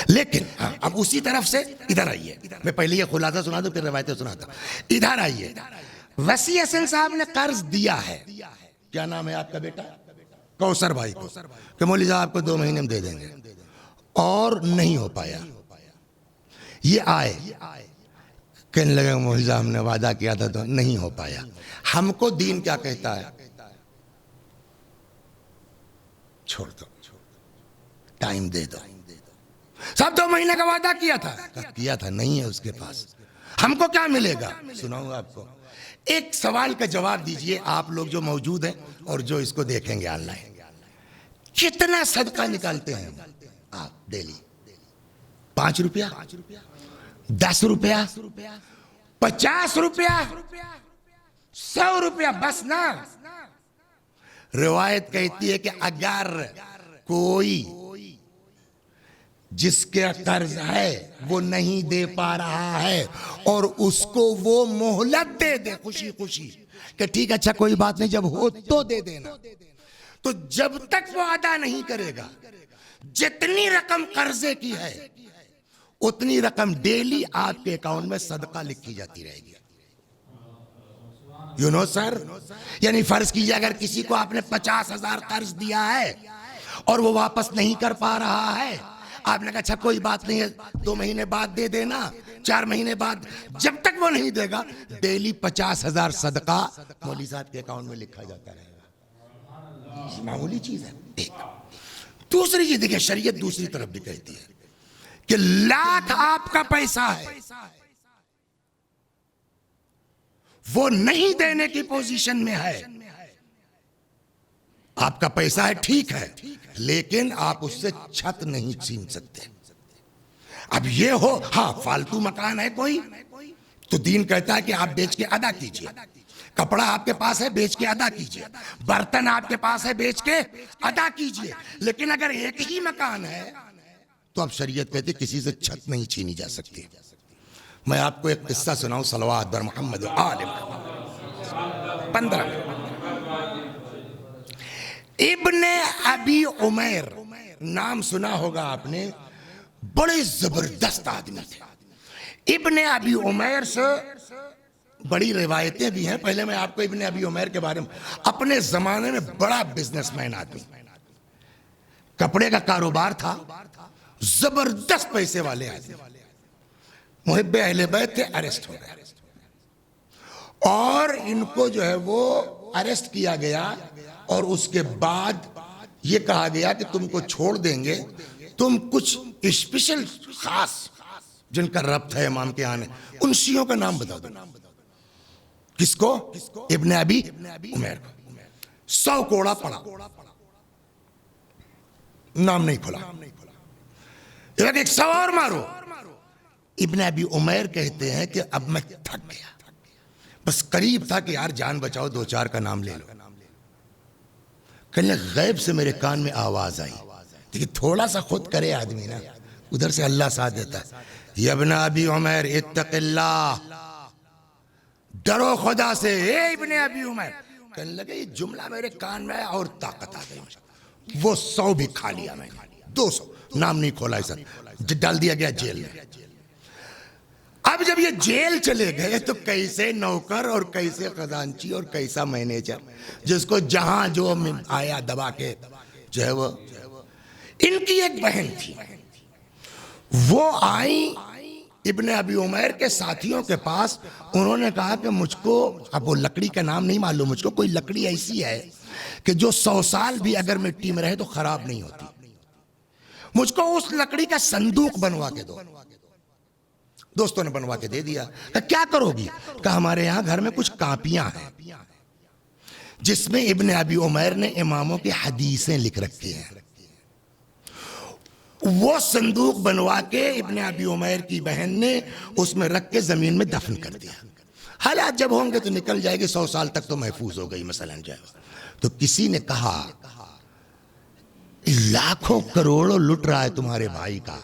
لیکن اب اسی طرف سے ادھر آئیے، میں پہلے یہ خلاصہ سنا دوں پھر روایتیں سناتا ہوں۔ ادھر آئیے، وسیع حسن صاحب نے قرض دیا ہے، کیا نام ہے آپ کا بیٹا؟ کوثر بھائی کو، کہ مولوی صاحب آپ کو 2 مہینے میں دے دیں گے، اور نہیں ہو پایا۔ یہ آئے کہنے لگے مولوی صاحب ہم نے وعدہ کیا تھا تو نہیں ہو پایا۔ ہم کو دین کیا کہتا ہے؟ چھوڑ دو، ٹائم دے دو، سب 2 مہینے کا وعدہ کیا تھا نہیں ہے اس کے پاس، ہم کو کیا ملے گا؟ سناؤں آپ کو، ایک سوال کا جواب دیجئے آپ لوگ جو موجود ہیں اور جو اس کو دیکھیں گے آن لائن، کتنا صدقہ نکالتے ہیں آپ ڈیلی؟ 5 روپیہ، 10 روپیہ، 50 روپیہ، 100 روپیہ، بس نا۔ روایت کہتی ہے کہ اگر کوئی جس کے قرض ہے وہ نہیں دے پا رہا ہے اور اس کو وہ مہلت دے دے خوشی خوشی کہ ٹھیک اچھا کوئی بات نہیں، جب ہو تو دے دینا، تو جب تک وہ ادا نہیں کرے گا، جتنی رقم قرضے کی ہے اتنی رقم ڈیلی آپ کے اکاؤنٹ میں صدقہ لکھی جاتی رہے گی۔ یو نو سر، یعنی فرض کیجئے اگر کسی کو آپ نے 50,000 قرض دیا ہے اور وہ واپس نہیں کر پا رہا ہے، آپ نے کہا اچھا کوئی بات نہیں ہے 2 مہینے بعد دے دینا، 4 مہینے بعد، جب تک وہ نہیں دے گا ڈیلی 50,000 صدقہ مولوی صاحب کے اکاؤنٹ میں لکھا جاتا رہے گا۔ معمولی چیز ہے۔ ایک دوسری چیز دیکھیں، شریعت دوسری طرف بھی کہتی ہے کہ لاکھ آپ کا پیسہ ہے، وہ نہیں دینے کی پوزیشن میں ہے، آپ کا پیسہ ہے ٹھیک ہے، لیکن آپ اس سے چھت نہیں چھین سکتے۔ اب یہ ہو ہاں فالتو مکان ہے کوئی تو دین کہتا ہے کہ آپ بیچ کے ادا کیجئے، کپڑا آپ کے پاس ہے بیچ کے ادا کیجئے, برتن آپ کے پاس ہے بیچ کے ادا کیجئے, لیکن اگر ایک ہی مکان ہے تو اب شریعت کہتی کسی سے چھت نہیں چھینی جا سکتی. میں آپ کو ایک قصہ سناؤں, صلوات بر محمد و آل محمد. 15 ابن ابی عمیر نام سنا ہوگا آپ نے, بڑے زبردست آدمی تھے. ابن ابی عمیر سے بڑی روایتیں بھی ہیں. پہلے میں آپ کو ابن ابی عمیر کے بارے میں, اپنے زمانے میں بڑا بزنس مین آدمی, کپڑے کا کاروبار تھا, زبردست پیسے والے آدمی, محب اہل بیت تھے, اریسٹ ہو گئے اور ان کو جو ہے وہ اریسٹ کیا گیا, اور اس کے بعد یہ کہا گیا کہ تم کو چھوڑ دیں گے, تم کچھ اسپیشل خاص جن کا ربط ہے امام کے آنے, ان شیعوں کا نام بتا دو. کس کو؟ ابن ابی عمیر کو. 100 کوڑا پڑا, نام نہیں کھلا. ایک 100 اور مارو. ابن ابی عمیر کہتے ہیں کہ اب میں تھک گیا, بس قریب تھا کہ یار جان بچاؤ, 2-4 کا نام لے لو. کہنے غیب سے میرے کان میں آواز آئی, دیکھیں تھوڑا سا خود کرے آدمی نا, ادھر سے اللہ ساتھ دیتا ہے. یا ابن ابی عمیر اتق اللہ, ڈرو خدا سے. اے ابن ابی عمیر, کہنے لگے یہ جملہ میرے کان میں اور طاقت آ گئی. وہ 100 بھی کھا لیا میں نے, 200 نام نہیں کھولا, ایسا ڈال دیا گیا جیل میں. اب جب یہ جیل چلے گئے تو کیسے نوکر اور کیسے خزانچی اور کیسا مینیجر, جس کو جہاں جو آیا دبا کے جو ہے وہ. ان کی ایک بہن تھی, وہ آئی ابن ابی عمیر کے ساتھیوں کے پاس. انہوں نے کہا کہ مجھ کو, اب وہ لکڑی کا نام نہیں معلوم, مجھ کو کوئی لکڑی ایسی ہے کہ جو 100 سال بھی اگر مٹی میں رہے تو خراب نہیں ہوتی, مجھ کو اس لکڑی کا صندوق بنوا کے دو. دوستوں نے بنوا کے دے دیا. کیا کرو گی؟ کہ ہمارے یہاں گھر میں کچھ کاپیاں ہیں جس میں ابن ابی عمیر نے اماموں کی حدیثیں لکھ رکھی ہیں. وہ صندوق بنوا کے ابن ابی عمیر کی بہن نے اس میں رکھ کے زمین میں دفن کر دیا. حالات جب ہوں گے تو نکل جائے گی, 100 سال تک تو محفوظ ہو گئی مثلا جائے. تو کسی نے کہا لاکھوں کروڑوں لٹ رہا ہے تمہارے بھائی کا,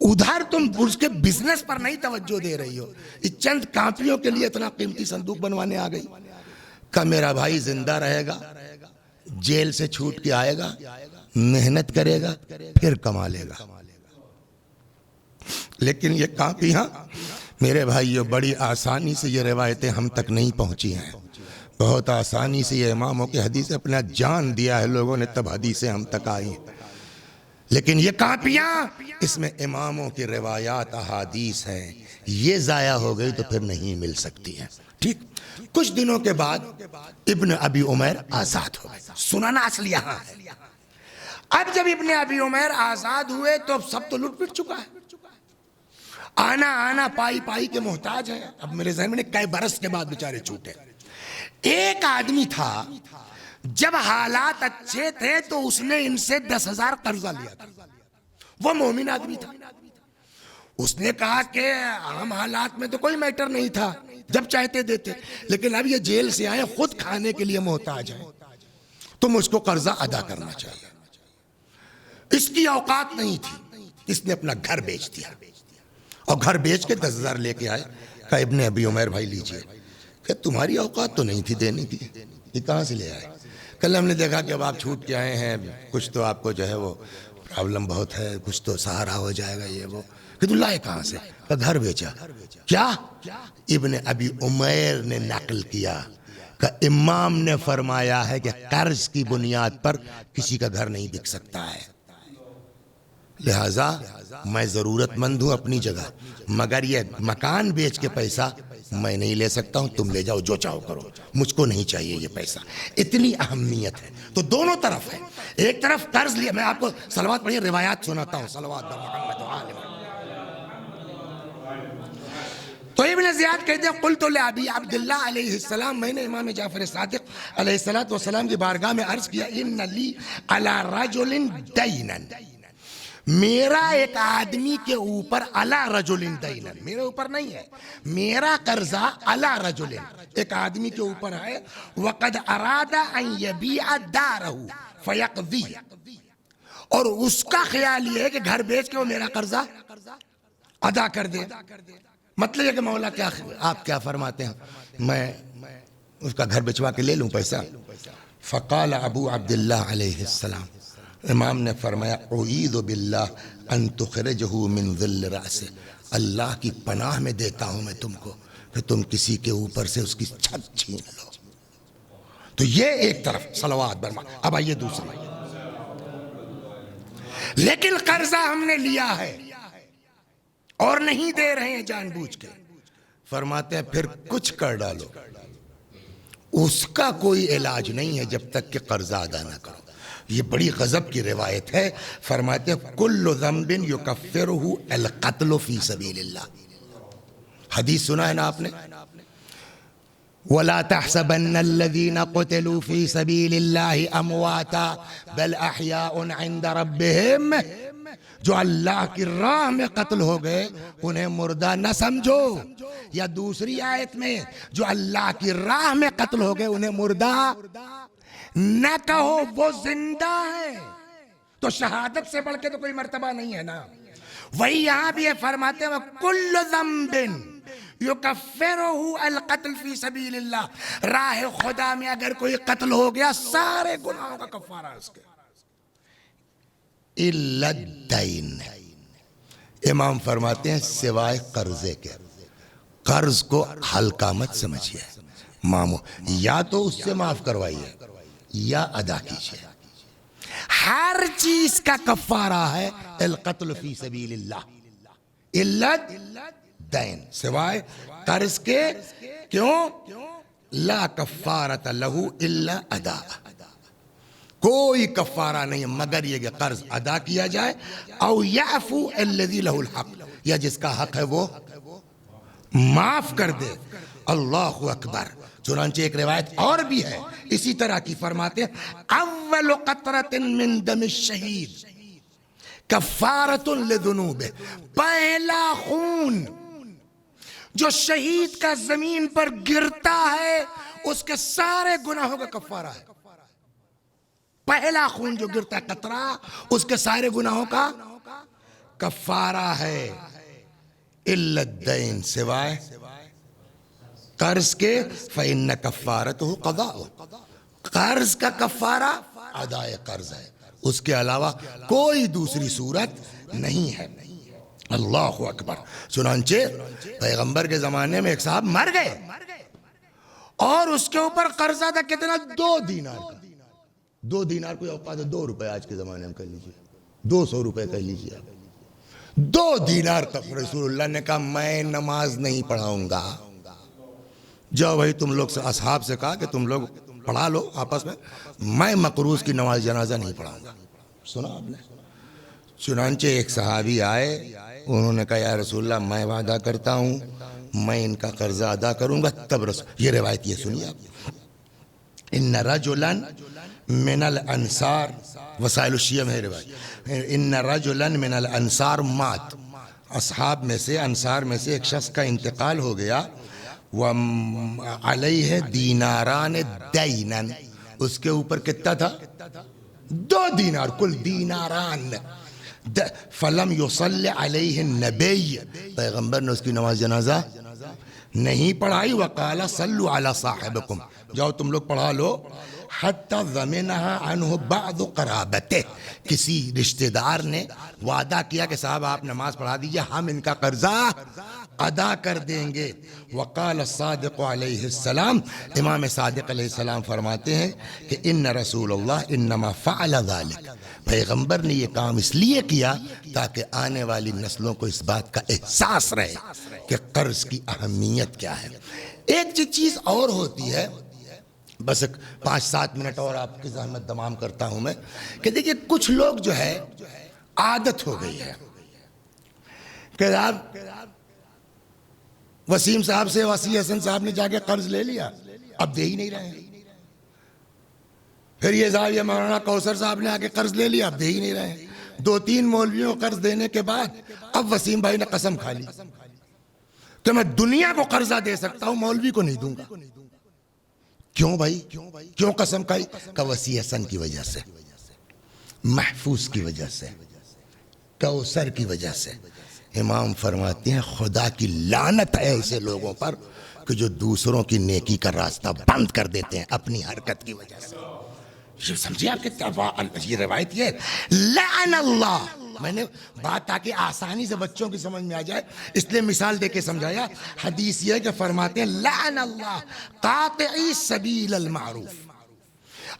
ادھر تم اس کے بزنس پر نہیں توجہ دے رہی ہو, چند کاپیوں کے لیے اتنا قیمتی صندوق بنوانے آ گئی. کہ میرا بھائی زندہ رہے گا, جیل سے چھوٹ کے آئے گا, محنت کرے گا, پھر کما لے گا. لیکن یہ کاپیاں میرے بھائیو بڑی آسانی سے یہ روایتیں ہم تک نہیں پہنچی ہیں. بہت آسانی سے یہ اماموں کی حدیث اپنا جان دیا ہے لوگوں نے, تب حدیثیں ہم تک آئی. لیکن یہ کاپیاں, اس میں اماموں کی روایات احادیث ہیں, یہ ضائع ہو گئی تو پھر نہیں مل سکتی ہیں. ٹھیک, کچھ دنوں کے بعد ابن ابی عمیر آزاد ہو گئے. سنانا اصل یہاں ہے. اب جب ابن ابی عمیر آزاد ہوئے تو اب سب تو لٹ پٹ چکا ہے, آنا پائی پائی کے محتاج ہے. اب میرے ذہن میں کئی برس کے بعد بیچارے چھوٹے. ایک آدمی تھا, جب حالات اچھے تھے تو اس نے ان سے 10,000 قرضہ لیا تھا. وہ مومن آدمی تھا. اس نے کہا کہ عام حالات میں تو کوئی میٹر نہیں تھا, جب چاہتے دیتے, لیکن اب یہ جیل سے آئے, خود کھانے کے لیے محتاج ہے, تو مجھ کو قرضہ ادا کرنا چاہیے. اس کی اوقات نہیں تھی, اس نے اپنا گھر بیچ دیا, اور گھر بیچ کے 10,000 لے کے آئے. کہا ابن ابی عمیر بھائی لیجئے. کہ تمہاری اوقات تو نہیں تھی دینے کی, یہ کہاں سے لے آئے؟ کل ہم نے دیکھا کہ اب آپ چھوٹ کے آئے ہیں, کچھ تو آپ کو جو ہے وہ پرابلم بہت ہے, کچھ تو سہارا ہو جائے گا یہ وہ. کہ تو لائے کہاں سے؟ کہ گھر بیچا. کیا؟ ابن ابی عمیر نے نقل کیا کہ امام نے فرمایا ہے کہ قرض کی بنیاد پر کسی کا گھر نہیں بک سکتا ہے. لہذا میں ضرورت مند ہوں اپنی جگہ, مگر یہ مکان بیچ کے پیسہ میں نہیں لے سکتا ہوں, تم لے جاؤ جو چاہو کرو, مجھ کو نہیں چاہیے یہ پیسہ. اتنی اہمیت ہے. تو دونوں طرف ہے, ایک طرف قرض لیا. میں آپ کو صلوات پڑھیے, روایات سناتا ہوں. صلوات بر محمد و آل محمد. تو ابن زیاد کہتے ہیں قلت لابی عبداللہ علیہ السلام, میں نے امام جعفر صادق علیہ السلام کی بارگاہ میں عرض کیا, ان لی علی رجل دینا, میرا ایک آدمی کے اوپر علی رجل دین، میرے اوپر نہیں ہے، میرا قرضہ علی رجل، ایک آدمی کے اوپر ہے، وقد اراد ان یبیع دارہ فیقضی، اور اس کا خیال یہ ہے کہ گھر بیچ کے وہ میرا قرضہ ادا کر دے. مطلب یہ کہ مولا کیا آپ کیا فرماتے ہیں، میں اس کا گھر بچوا کے لے لوں پیسہ. فقال ابو عبداللہ علیہ السلام، امام نے فرمایا اعوذ باللہ ان تخرجہ من ذل رأسہ، اللہ کی پناہ میں دیتا ہوں میں تم کو کہ تم کسی کے اوپر سے اس کی چھت چھین لو. تو یہ ایک طرف صلوات برما. اب آئیے دوسری، لیکن قرضہ ہم نے لیا ہے اور نہیں دے رہے ہیں جان بوجھ کے. فرماتے ہیں پھر کچھ کر ڈالو، اس کا کوئی علاج نہیں ہے جب تک کہ قرضہ ادا نہ کرو. یہ بڑی غضب کی روایت ہے. فرماتے ہیں کل ذنب یکفرہ القتل فی سبیل اللہ. حدیث سنا ہے نا آپ نے، وَلَا تَحْسَبَنَّ الَّذِينَ قُتِلُوا فِي سَبِيلِ اللَّهِ أَمْوَاتًا بَلْ أَحْيَاءٌ عِنْدَ رَبِّهِمْ. جو اللہ کی راہ میں قتل ہو گئے انہیں مردہ نہ سمجھو. یا دوسری آیت میں جو اللہ کی راہ میں قتل ہو گئے انہیں مردہ نہ کہو، وہ زندہ ہے. تو شہادت سے بڑھ کے تو کوئی مرتبہ نہیں ہے نا. وہی یہاں بھی یہ فرماتے ہیں کل ذنب یکفرہ القتل فی سبیل اللہ، راہ خدا میں اگر کوئی قتل ہو گیا سارے گناہوں کا کفارہ اس کے الا الدین. امام فرماتے ہیں سوائے قرضے کے. قرض کو ہلکا مت سمجھیے مامو، یا تو اس سے معاف کروائیے یا ادا کیجیے. ہر چیز کا کفارہ ہے القتل فی سبیل اللہ الا الدین، سوائے قرض کے. کیوں؟ لا کفارۃ لہ الا ادا، کوئی کفارہ نہیں مگر یہ کہ قرض ادا کیا جائے. او یعفو الذی لہ الحق، یا جس کا حق ہے وہ معاف کر دے. اللہ اکبر. چنانچہ ایک روایت اور بھی ہے اسی طرح کی، فرماتے ہیں اول قطرۃ من دم الشہید کفارۃ لذنوبہ، پہلا خون جو شہید کا زمین پر گرتا ہے اس کے سارے گناہوں کا کفارہ ہے. پہلا خون جو گرتا ہے قطرہ اس کے سارے گناہوں کا کفارہ ہے. الا الدین، سوائے قرض کے. فإن کفارتہ قضاء، قرض کا کفارہ ادائے قرض ہے، اس کے علاوہ کوئی دوسری صورت نہیں ہے. اللہ اکبر. چنانچہ پیغمبر کے زمانے میں ایک صاحب مر گئے اور اس کے اوپر قرضہ تھا کتنا؟ 2 دینار کا. 2 دینار کوئی اوقات ہے 2 روپے آج کے زمانے میں کہہ لیجیے، 200 روپے کہہ لیجیے. 2 دینار تک رسول اللہ نے کہا میں نماز نہیں پڑھاؤں گا. جاؤ بھائی تم لوگ سے اصحاب سے کہا کہ تم لوگ پڑھا لو آپس میں مقروض کی نماز جنازہ نہیں پڑھاؤں گا. سنا آپ نے؟ چنانچہ ایک صحابی آئے، انہوں نے کہا یا رسول اللہ میں وعدہ کرتا ہوں میں ان کا قرضہ ادا کروں گا. تب یہ روایت یہ سنیے آپ، ان رجلا من الانصار، وسائل الشیعہ میں روایت، ان رجلا من الانصار مات، اصحاب میں سے انصار میں سے ایک شخص کا انتقال ہو گیا. وعلیہ دیناران دینا، اس کے اوپر کتنا تھا؟ 2 دینار، کل دیناران. فلم یصلی علیہ النبی، پیغمبر نے اس کی نماز جنازہ نہیں پڑھائی. وقال صلوا علی صاحبکم، جاؤ تم لوگ پڑھا لو. حتی ضمنہا عنہ بعض قرابتہ، کسی رشتہ دار نے وعدہ کیا کہ صاحب آپ نماز پڑھا دیجئے ہم ان کا قرضہ ادا کر دیں گے. وقال الصادق علیہ السلام، امام صادق علیہ السلام فرماتے ہیں کہ ان رسول اللہ انما فعل ذلک، پیغمبر نے یہ کام اس لیے کیا تاکہ آنے والی نسلوں کو اس بات کا احساس رہے کہ قرض کی اہمیت کیا ہے. ایک چیز اور ہوتی ہے، بس 5-7 منٹ اور آپ کی زحمت تمام کرتا ہوں میں، کہ دیکھیے کچھ لوگ جو ہے عادت ہو گئی ہے کہ آپ وسیم صاحب سے وسیع حسن صاحب نے جا کے قرض لے لیا، اب دے ہی نہیں رہے ہیں. پھر یہ زاویہ مولانا کوثر صاحب نے آ کے قرض لے لیا، اب دے ہی نہیں رہے ہیں. 2-3 مولویوں کو قرض دینے کے بعد اب وسیم بھائی نے قسم کھا لی کہ میں دنیا کو قرضہ دے سکتا ہوں، مولوی کو نہیں دوں گا۔ کیوں بھائی؟ کیوں قسم کھائی؟ کہ وسیع حسن کی وجہ سے، محفوظ کی وجہ سے، کوثر کی وجہ سے۔ امام فرماتے ہیں خدا کی لعنت ہے ایسے لوگوں پر کہ جو دوسروں کی نیکی کا راستہ بند کر دیتے ہیں اپنی حرکت کی وجہ سے۔ یہ سمجھے آپ کہ یہ روایت یہ ہے لعن اللہ۔ میں نے بات تاکہ آسانی سے بچوں کی سمجھ میں آ جائے اس لیے مثال دے کے سمجھایا۔ حدیث یہ ہے کہ فرماتے ہیں لعن اللہ قاطعی سبیل المعروف،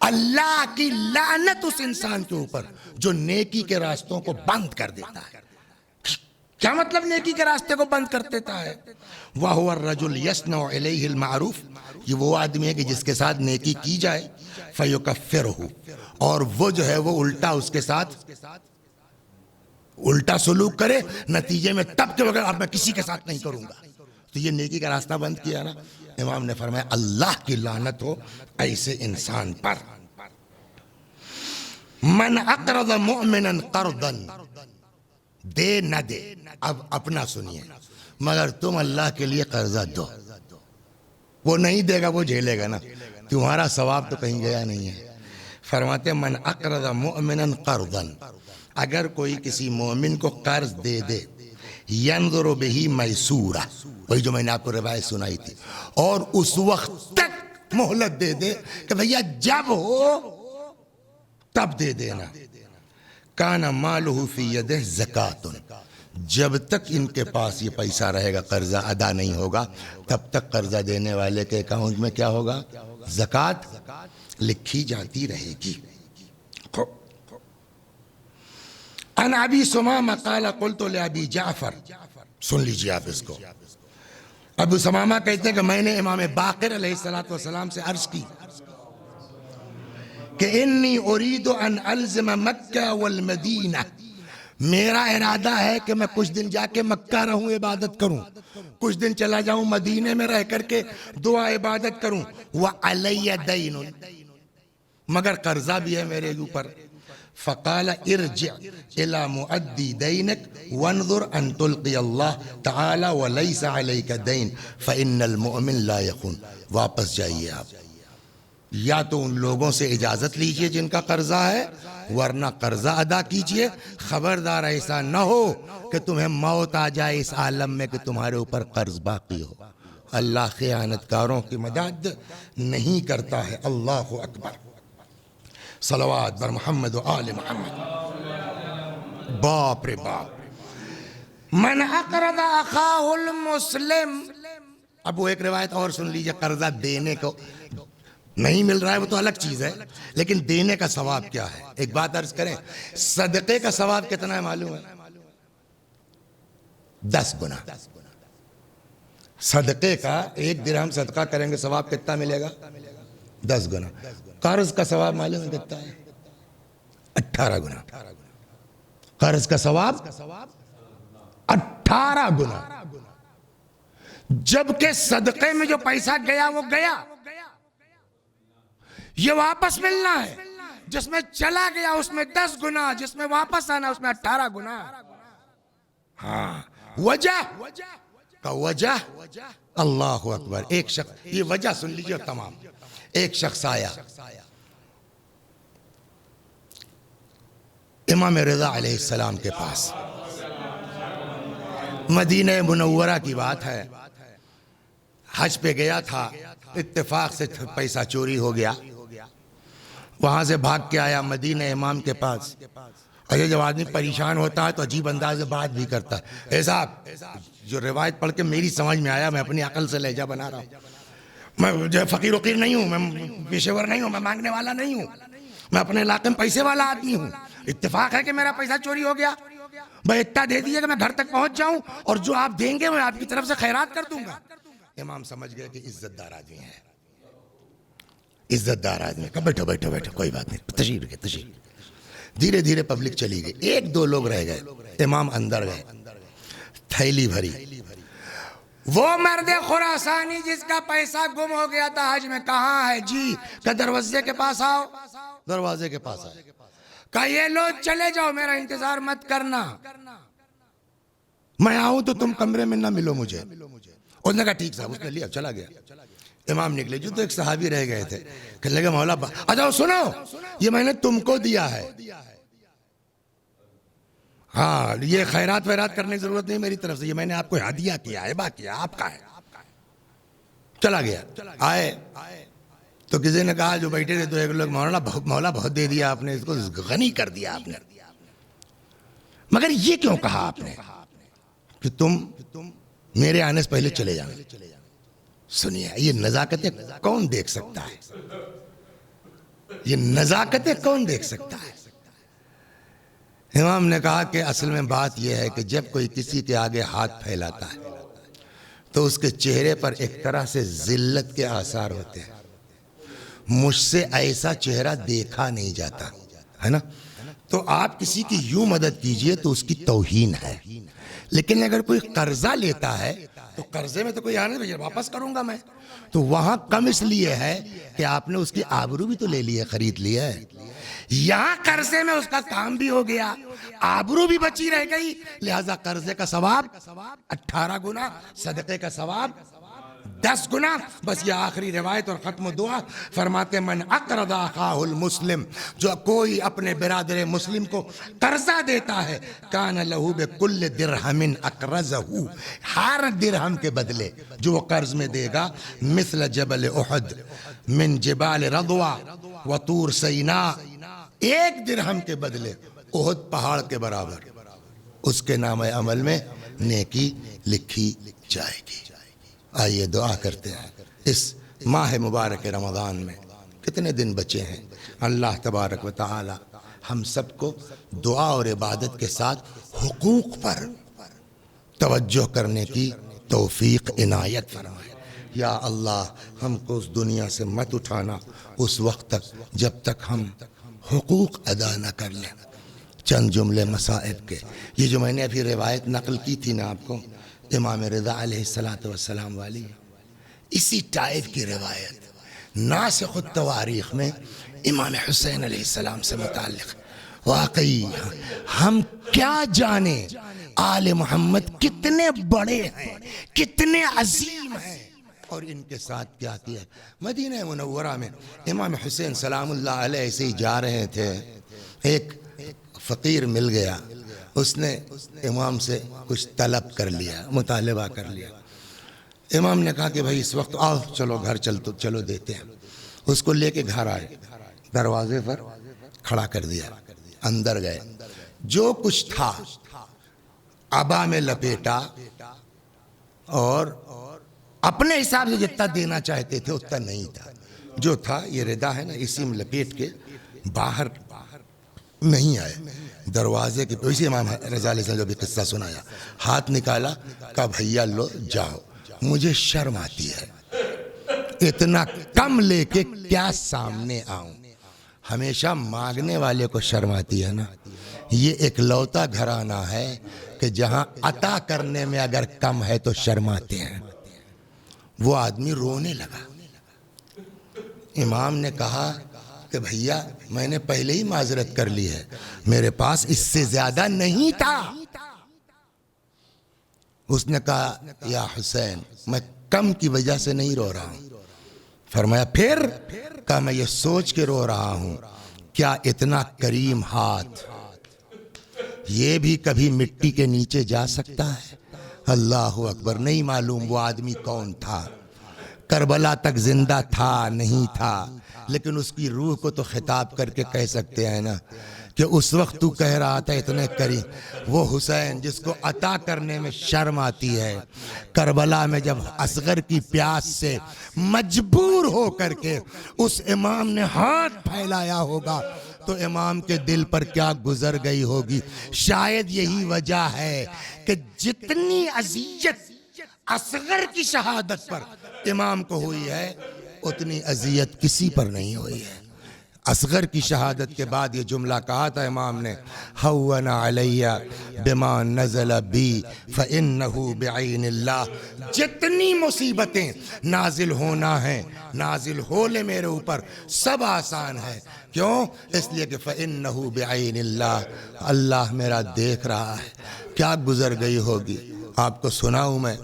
اللہ کی لعنت اس انسان کے اوپر جو نیکی کے راستوں کو بند کر دیتا ہے۔ کیا مطلب نیکی کے راستے کو بند کر دیتا ہے؟ وَهُوَ الرَّجُلُ يَصْنَعُ إِلَيْهِ الْمَعْرُوفِ، یہ وہ آدمی ہے کہ جس کے ساتھ نیکی کی جائے، فَيُكَفِّرُهُ، اور وہ جو ہے وہ الٹا اس کے ساتھ الٹا سلوک کرے، نتیجے میں تب کے بغیر اب میں کسی کے ساتھ نہیں کروں گا، تو یہ نیکی کا راستہ بند کیا نا۔ امام نے فرمایا اللہ کی لعنت ہو ایسے انسان پر۔ من اقرض مؤمنا قرضا، دے نہ دے، اب اپنا سنیے، مگر تم اللہ کے لیے قرضہ دو، وہ نہیں دے گا وہ جھیلے گا نا، تمہارا ثواب تو کہیں گیا نہیں ہے۔ فرماتے من اقرض مؤمنا قرضا، اگر کوئی کسی مومن کو قرض دے دے، ینظر بہ میسورہ، وہی جو میں نے آپ کو روایت سنائی تھی، اور اس وقت تک مہلت دے دے کہ بھیا جب ہو تب دے دینا، کان مالہ فی یدہ زکاۃ، جب تک ان کے پاس یہ پیسہ رہے گا قرضہ ادا نہیں ہوگا تب تک قرضہ دینے والے کے اکاؤنٹ میں کیا ہوگا؟ زکوٰۃ لکھی جاتی رہے گی۔ عن ابی ثمامہ قال قلت لابی جعفر، سن لیجیے آپ اس کو، ابو ثمامہ کہتے ہیں کہ میں نے امام باقر علیہ السلام سے عرض کی کہ انی ارید ان الزم مکہ والمدینہ، میرا ارادہ ہے کہ میں کچھ دن جا کے مکہ رہوں عبادت کروں، کچھ دن چلا جاؤں مدینے میں رہ کر کے دعا عبادت کروں، وعلی دین، مگر قرضہ بھی ہے میرے اوپر۔ فقال ارجع الى مؤدی دینک وانظر ان تلقی اللہ تعالی ولیس علیک دین فان المؤمن لا یخون، واپس جائیے آپ، یا تو ان لوگوں سے اجازت لیجئے جن کا قرضہ ہے، ورنہ قرضہ ادا کیجئے، خبردار ایسا نہ ہو کہ تمہیں موت آ جائے اس عالم میں کہ تمہارے اوپر قرض باقی ہو۔ اللہ خیانت کاروں کی مدد نہیں کرتا ہے۔ اللہ اکبر، صلوات بر محمد و آل محمد۔ باپ رے باپ، من اقرض اخاہ المسلم، اب وہ ایک روایت اور سن لیجئے، قرضہ دینے کو نہیں مل رہا ہے وہ تو الگ چیز ہے، لیکن دینے کا ثواب کیا ہے؟ ایک بات عرض کریں، صدقے کا ثواب کتنا ہے معلوم ہے؟ 10 گنا۔ صدقے کا 1 درہم صدقہ کریں گے ثواب کتنا ملے گا؟ 10 گنا۔ قرض کا ثواب معلوم ہے کتنا ہے؟ 18 گنا۔ قرض کا ثواب 18 گنا، جبکہ صدقے میں جو پیسہ گیا وہ گیا، یہ واپس ملنا ہے، جس میں چلا گیا اس میں 10 گنا، جس میں واپس آنا اس میں 18 گنا۔ ہاں، وجہ کا وجہ، اللہ اکبر، ایک شخص، یہ وجہ سن لیجئے تمام، ایک شخص آیا امام رضا علیہ السلام کے پاس، مدینہ منورہ کی بات ہے، حج پہ گیا تھا، اتفاق سے پیسہ چوری ہو گیا، وہاں سے بھاگ کے آیا مدینہ امام کے پاس۔ اور یہ جب آدمی پریشان ہوتا ہے تو عجیب انداز سے بات بھی کرتا ہے۔ اے صاحب، جو روایت پڑھ کے میری سمجھ میں آیا، میں اپنی عقل سے لہجہ بنا رہا ہوں، میں جو فقیر وقیر نہیں ہوں، میں پیشے ور نہیں ہوں، میں مانگنے والا نہیں ہوں، میں اپنے علاقے میں پیسے والا آدمی ہوں، اتفاق ہے کہ میرا پیسہ چوری ہو گیا، بھائی اتنا دے دیجیے کہ میں گھر تک پہنچ جاؤں اور جو آپ دیں گے میں آپ کی طرف سے خیرات کر دوں گا۔ امام سمجھ گئے کہ عزت دار آدمی ہے، عزت دار آدمی کا، بیٹھو بیٹھو بیٹھو، کوئی بات نہیں، تشریف رکھے تشریف۔ دھیرے دھیرے پبلک چلی گئی، 1-2 لوگ رہ گئے، امام اندر گئے، تھیلی بھری، وہ مرد خراسانی جس کا پیسہ گم ہو گیا تھا حج میں، کہاں ہے جی؟ کہ دروازے کے پاس آؤ، دروازے کے پاس آئے، کہا یہ لو چلے جاؤ، میرا انتظار مت کرنا، میں آؤں تو تم کمرے میں نہ ملو مجھے۔ اس نے کہا ٹھیک صاحب، اس نے لیا چلا گیا۔ امام نکلے، جو تو ایک صحابی رہ گئے تھے، کہنے لگے مولا اجاؤ سنو، یہ میں نے تم کو دیا ہے، ہاں یہ خیرات ویرات کرنے کی ضرورت نہیں میری طرف سے، یہ میں نے آپ کو ہدیہ کیا ہے، باقی آپ کا ہے۔ چلا گیا۔ آئے تو کسی نے کہا، جو بیٹھے تھے تو ایک لوگ، مولا بہت دے دیا آپ نے، اس کو غنی کر دیا آپ نے، مگر یہ کیوں کہا آپ نے کہ تم میرے آنے سے پہلے چلے جانا؟ سنیے، یہ نزاکتیں کون دیکھ سکتا ہے؟ یہ نزاکتیں کون دیکھ سکتا ہے؟ امام نے کہا کہ اصل میں بات یہ ہے کہ جب کوئی کسی کے آگے ہاتھ پھیلاتا ہے تو اس کے چہرے پر ایک طرح سے ذلت کے آثار ہوتے ہیں۔ مجھ سے ایسا چہرہ دیکھا نہیں جاتا ہے نا، تو آپ کسی کی یوں مدد کیجئے تو اس کی توہین ہے، لیکن اگر کوئی قرضہ لیتا ہے تو قرضے میں تو کوئی آنے بھائی واپس کروں گا میں، تو وہاں کم اس لیے ہے کہ آپ نے اس کی آبرو بھی تو لے لی ہے، خرید لی ہے۔ یہاں قرضے میں اس کا کام بھی ہو گیا، آبرو بھی بچی رہ گئی، لہذا قرضے کا ثواب 18 گنا، صدقے کا ثواب 10 گنا۔ بس یہ آخری روایت اور ختم دعا فرماتے، من اقرض اخاہ المسلم، جو کوئی اپنے برادر مسلم کو قرضہ دیتا ہے، کان لہ بکل درہم اقرضہ، ہر درہم کے بدلے جو وہ قرض میں دے گا، مثل جبل احد من جبال رضوہ وطور سیناء، ایک درہم کے بدلے احد پہاڑ کے برابر اس کے نام عمل میں نیکی لکھی جائے گی۔ آئیے دعا کرتے ہیں، اس ماہ مبارک رمضان میں کتنے دن بچے ہیں، اللہ تبارک و تعالی ہم سب کو دعا اور عبادت کے ساتھ حقوق پر توجہ کرنے کی توفیق عنایت فرمائے۔ یا اللہ، ہم کو اس دنیا سے مت اٹھانا اس وقت تک جب تک ہم حقوق ادا نہ کر لیں۔ چند جملے مصائب کے، یہ جو میں نے ابھی روایت نقل کی تھی نا آپ کو، امام رضا علیہ السلام والی، اسی ٹائپ کی روایت ناسخ التواریخ میں امام حسین علیہ السلام سے متعلق۔ واقعی ہم کیا جانے آل محمد کتنے بڑے ہیں، کتنے عظیم ہیں، اور ان کے ساتھ کیا کیا۔ مدینہ منورہ میں امام حسین سلام اللہ علیہ سے جا رہے تھے، ایک فقیر مل گیا، اس نے امام سے کچھ طلب کر لیا، مطالبہ کر لیا۔ امام نے کہا کہ بھائی اس وقت آؤ، چلو گھر چلو دیتے ہیں۔ اس کو لے کے گھر آئے، دروازے پر کھڑا کر دیا، اندر گئے، جو کچھ تھا عبا میں لپیٹا، اور اپنے حساب سے جتنا دینا چاہتے تھے اتنا نہیں تھا، جو تھا یہ ردا ہے نا، اسی میں لپیٹ کے باہر نہیں آئے، دروازے کے اسی امام رضا علیہ السلام جو بھی قصہ سنایا، ہاتھ نکالا، کہا بھیا لو جاؤ، مجھے شرم آتی ہے، اتنا کم لے کے کیا سامنے آؤں۔ ہمیشہ مانگنے والے کو شرم آتی ہے نا، یہ اکلوتا گھرانہ ہے کہ جہاں عطا کرنے میں اگر کم ہے تو شرماتے ہیں۔ وہ آدمی رونے لگا۔ امام نے کہا کہ بھیا میں نے پہلے ہی معذرت کر لی ہے، میرے پاس اس سے زیادہ نہیں تھا۔ اس نے کہا یا حسین، میں کم کی وجہ سے نہیں رو رہا ہوں۔ فرمایا پھر؟ کہا میں یہ سوچ کے رو رہا ہوں، کیا اتنا کریم ہاتھ یہ بھی کبھی مٹی کے نیچے جا سکتا ہے؟ اللہ اکبر۔ نہیں معلوم وہ آدمی کون تھا، کربلا تک زندہ تھا نہیں تھا، لیکن اس کی روح کو تو خطاب کر کے کہہ سکتے ہیں نا کہ اس وقت تو کہہ رہا تھا اتنے کریم۔ وہ حسین جس کو عطا کرنے میں شرم آتی ہے، کربلا میں جب اصغر کی پیاس سے مجبور ہو کر کے اس امام نے ہاتھ پھیلایا ہوگا تو امام کے دل پر کیا گزر گئی ہوگی۔ شاید یہی وجہ ہے کہ جتنی اذیت اصغر کی شہادت پر امام کو ہوئی ہے اتنی اذیت کسی پر نہیں ہوئی ہے۔ اصغر کی شہادت کے بعد یہ جملہ کہا تھا امام نے، ہون علی بما نزل بی فإنہ بعین اللہ، جتنی مصیبتیں نازل ہونا ہیں نازل ہونے میرے اوپر سب آسان ہے. کیوں؟ اس لیے کہ فإنہ بعین اللہ، اللہ میرا دیکھ رہا ہے. کیا گزر گئی ہوگی آپ کو سناؤں میں،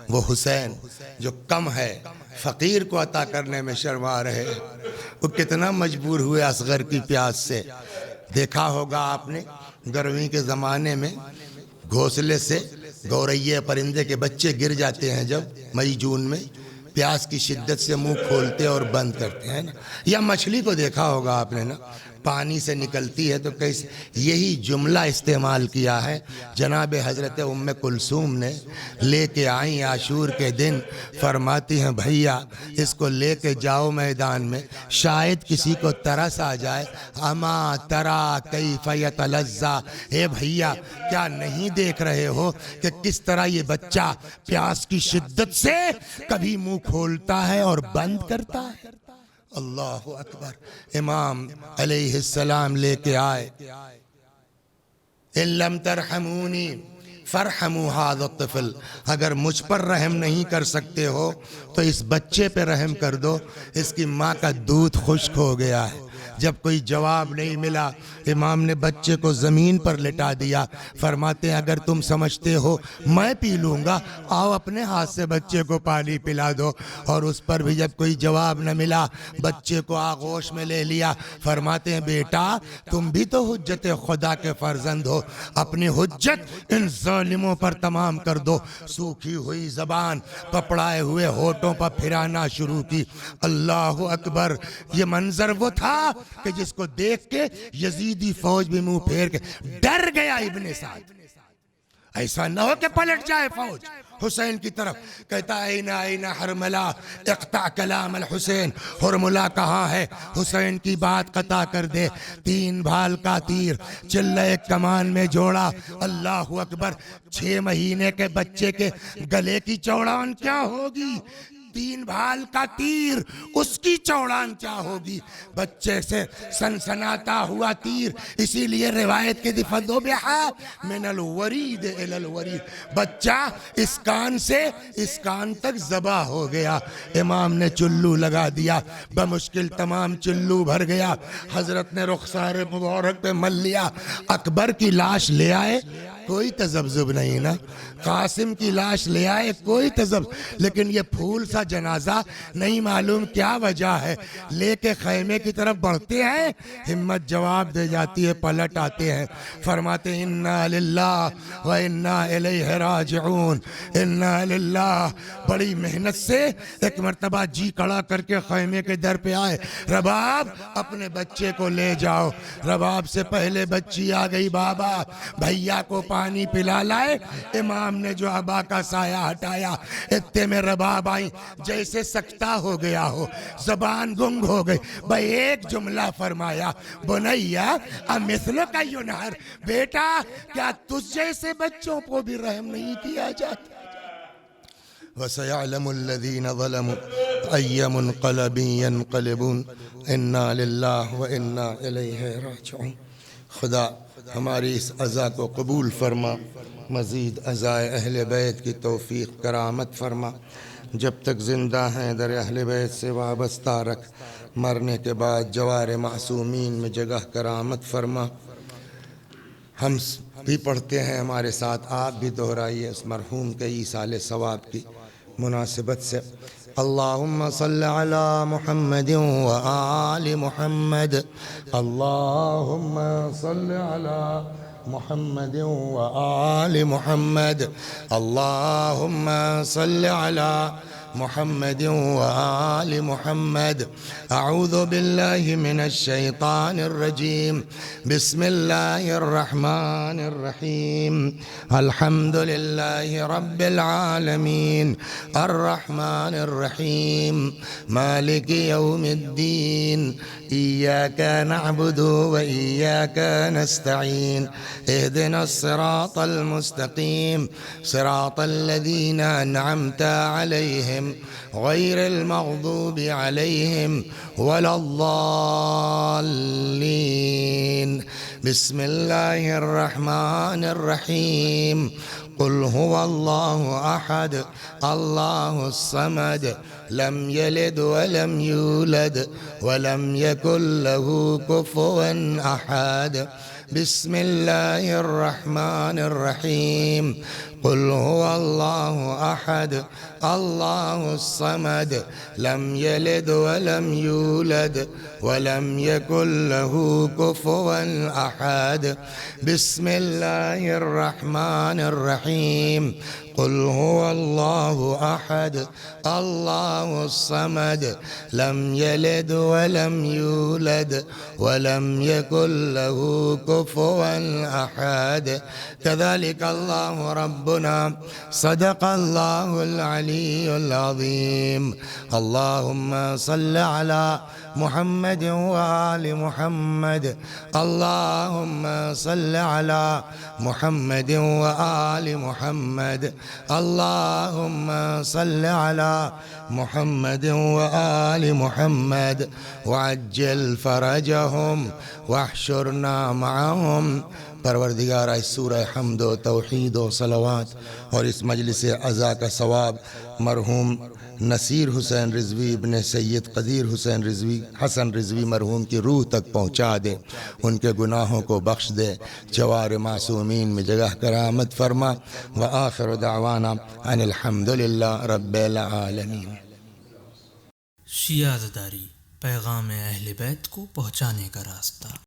وہ حسین جو کم ہے فقیر کو عطا کرنے میں شرما رہے، وہ کتنا مجبور ہوئے اصغر کی پیاس سے. دیکھا ہوگا آپ نے گرمی کے زمانے میں گھونسلے سے گورئیے پرندے کے بچے گر جاتے ہیں جب مئی جون میں، پیاس کی شدت سے منہ کھولتے اور بند کرتے ہیں نا. یا مچھلی کو دیکھا ہوگا آپ نے نا، پانی سے نکلتی ہے تو کیسے، یہی جملہ استعمال کیا ہے جناب حضرت ام کلثوم نے. لے کے آئیں عاشور کے دن، فرماتی ہیں بھیا اس کو لے کے جاؤ میدان میں، شاید کسی کو ترس آ جائے. اما ترا کیف یتلذا، اے بھیا کیا نہیں دیکھ رہے ہو کہ کس طرح یہ بچہ پیاس کی شدت سے کبھی منہ کھولتا ہے اور بند کرتا ہے. اللہ اکبر. امام علیہ السلام لے کے آئے، ان لم ترحمونی فرحموا هذا الطفل، اگر مجھ پر رحم نہیں کر سکتے ہو تو اس بچے پہ رحم کر دو، اس کی ماں کا دودھ خشک ہو گیا ہے. جب کوئی جواب نہیں ملا امام نے بچے کو زمین پر لٹا دیا. فرماتے ہیں اگر تم سمجھتے ہو میں پی لوں گا، آؤ اپنے ہاتھ سے بچے کو پانی پلا دو. اور اس پر بھی جب کوئی جواب نہ ملا بچے کو آغوش میں لے لیا. فرماتے ہیں بیٹا تم بھی تو حجت خدا کے فرزند ہو، اپنی حجت ان ظالموں پر تمام کر دو. سوکھی ہوئی زبان پپڑائے ہوئے ہونٹوں پر پھرانا شروع کی. اللہ اکبر. یہ منظر وہ تھا کہ جس کو دیکھ کے یزیدی فوج بھی منہ پھیر کے ڈر گیا ابن سعد. ایسا نہ ہو کہ پلٹ جائے فوج حسین کی طرف. کہتا این حرملہ اقطع کلام الحسین، حرملہ کہاں ہے، حسین کی بات قطع کر دے. 3 بھال کا تیر چلے کمان میں جوڑا. اللہ اکبر. 6 مہینے کے بچے کے گلے کی چوڑان کیا ہوگی، 3 بھال کا تیر اس کی چوڑان کیا ہوگی. بچے سے سنسناتا ہوا تیر، اسی لیے روایت کے دفدو بہا من الورید الی الورید، بچہ اس کان سے اس کان تک ذبح ہو گیا. امام نے چلو لگا دیا، بمشکل تمام چلو بھر گیا. حضرت نے رخسار مبارک پہ مل لیا. اکبر کی لاش لے آئے، کوئی تذبذب نہیں نا. قاسم کی لاش لے آئے، کوئی تذبذب، لیکن یہ پھول سا جنازہ نہیں معلوم کیا وجہ ہے. لے کے خیمے کی طرف بڑھتے ہیں، ہمت جواب دے جاتی ہے، پلٹ آتے ہیں. فرماتے ہیں انا للہ و انا الیہ راجعون. انا للہ. بڑی محنت سے ایک مرتبہ جی کڑا کر کے خیمے کے در پہ آئے. رباب اپنے بچے کو لے جاؤ. رباب سے پہلے بچی آ گئی. بابا بھیا کو پانی پلا لائے. امام نے جو ابا کا سایہ ہٹایا، اتنے میں رباب آئی، جیسے سکتہ ہو گیا ہو، زبان گنگ ہو گئی. بھائی ایک جملہ فرمایا، بنیا امثلک ینہر، بیٹا کیا تجھ جیسے بچوں کو بھی رحم نہیں کیا جاتا. وَسَيَعْلَمُ الَّذِينَ ظَلَمُوا أَيَّ مُنْقَلَبٍ يَنْقَلِبُونَ. اِنَّا لِلَّهِ وَإِنَّا إِلَيْهِ رَاجِعُونَ. خدا ہماری اس عزا کو قبول فرما، مزید عزائے اہل بیت کی توفیق کرامت فرما. جب تک زندہ ہیں در اہل بیت سے وابستہ رکھ، مرنے کے بعد جوار معصومین میں جگہ کرامت فرما. ہم بھی پڑھتے ہیں ہمارے ساتھ، آپ بھی دہرائیے اس مرحوم کے ایصال ثواب کی مناسبت سے. اللہم صل علی محمد و آل محمد. اللہم صل علی محمد و آل محمد. اللہم صل علی محمد و آل محمد. اعوذ باللہ من الشیطان الرجیم. بسم اللہ الرحمن الرحیم. الحمد للہ رب العالمین الرحمن الرحیم مالک یوم الدین. إياك نعبد وإياك نستعين اهدنا الصراط المستقيم صراط الذين أنعمت عليهم غير المغضوب عليهم ولا الضالين. بسم الله الرحمن الرحيم. قل هو الله أحد الله الصمد لم يلد ولم يولد ولم يكن له كفوا أحد. بسم الله الرحمن الرحيم. قل هو الله أحد الله الصمد لم يلد ولم يولد ولم يكن له كفوا أحد. بسم الله الرحمن الرحيم. قل هو الله أحد الله الصمد لم يلد ولم يولد ولم يكن له كفوا أحد. كذلك الله ربنا صدق الله العلي العظيم. اللهم صل على محمد وآل محمد. اللهم صل على محمد وآل محمد. اللهم صل على محمد وآل محمد وعجل فرجهم واحشرنا معهم. پروردگار اس سورہ حمد و توحید و صلوات اور اس مجلس عزا کا ثواب مرحوم نصیر حسین رضوی ابن سید قدیر حسین رضوی حسن رضوی مرحوم کی روح تک پہنچا دے، ان کے گناہوں کو بخش دے، جوار معصومین میں جگہ کرامت فرما. وآخر دعوانا ان الحمدللہ رب العالمین. شیعہ زداری، پیغام اہل بیت کو پہنچانے کا راستہ.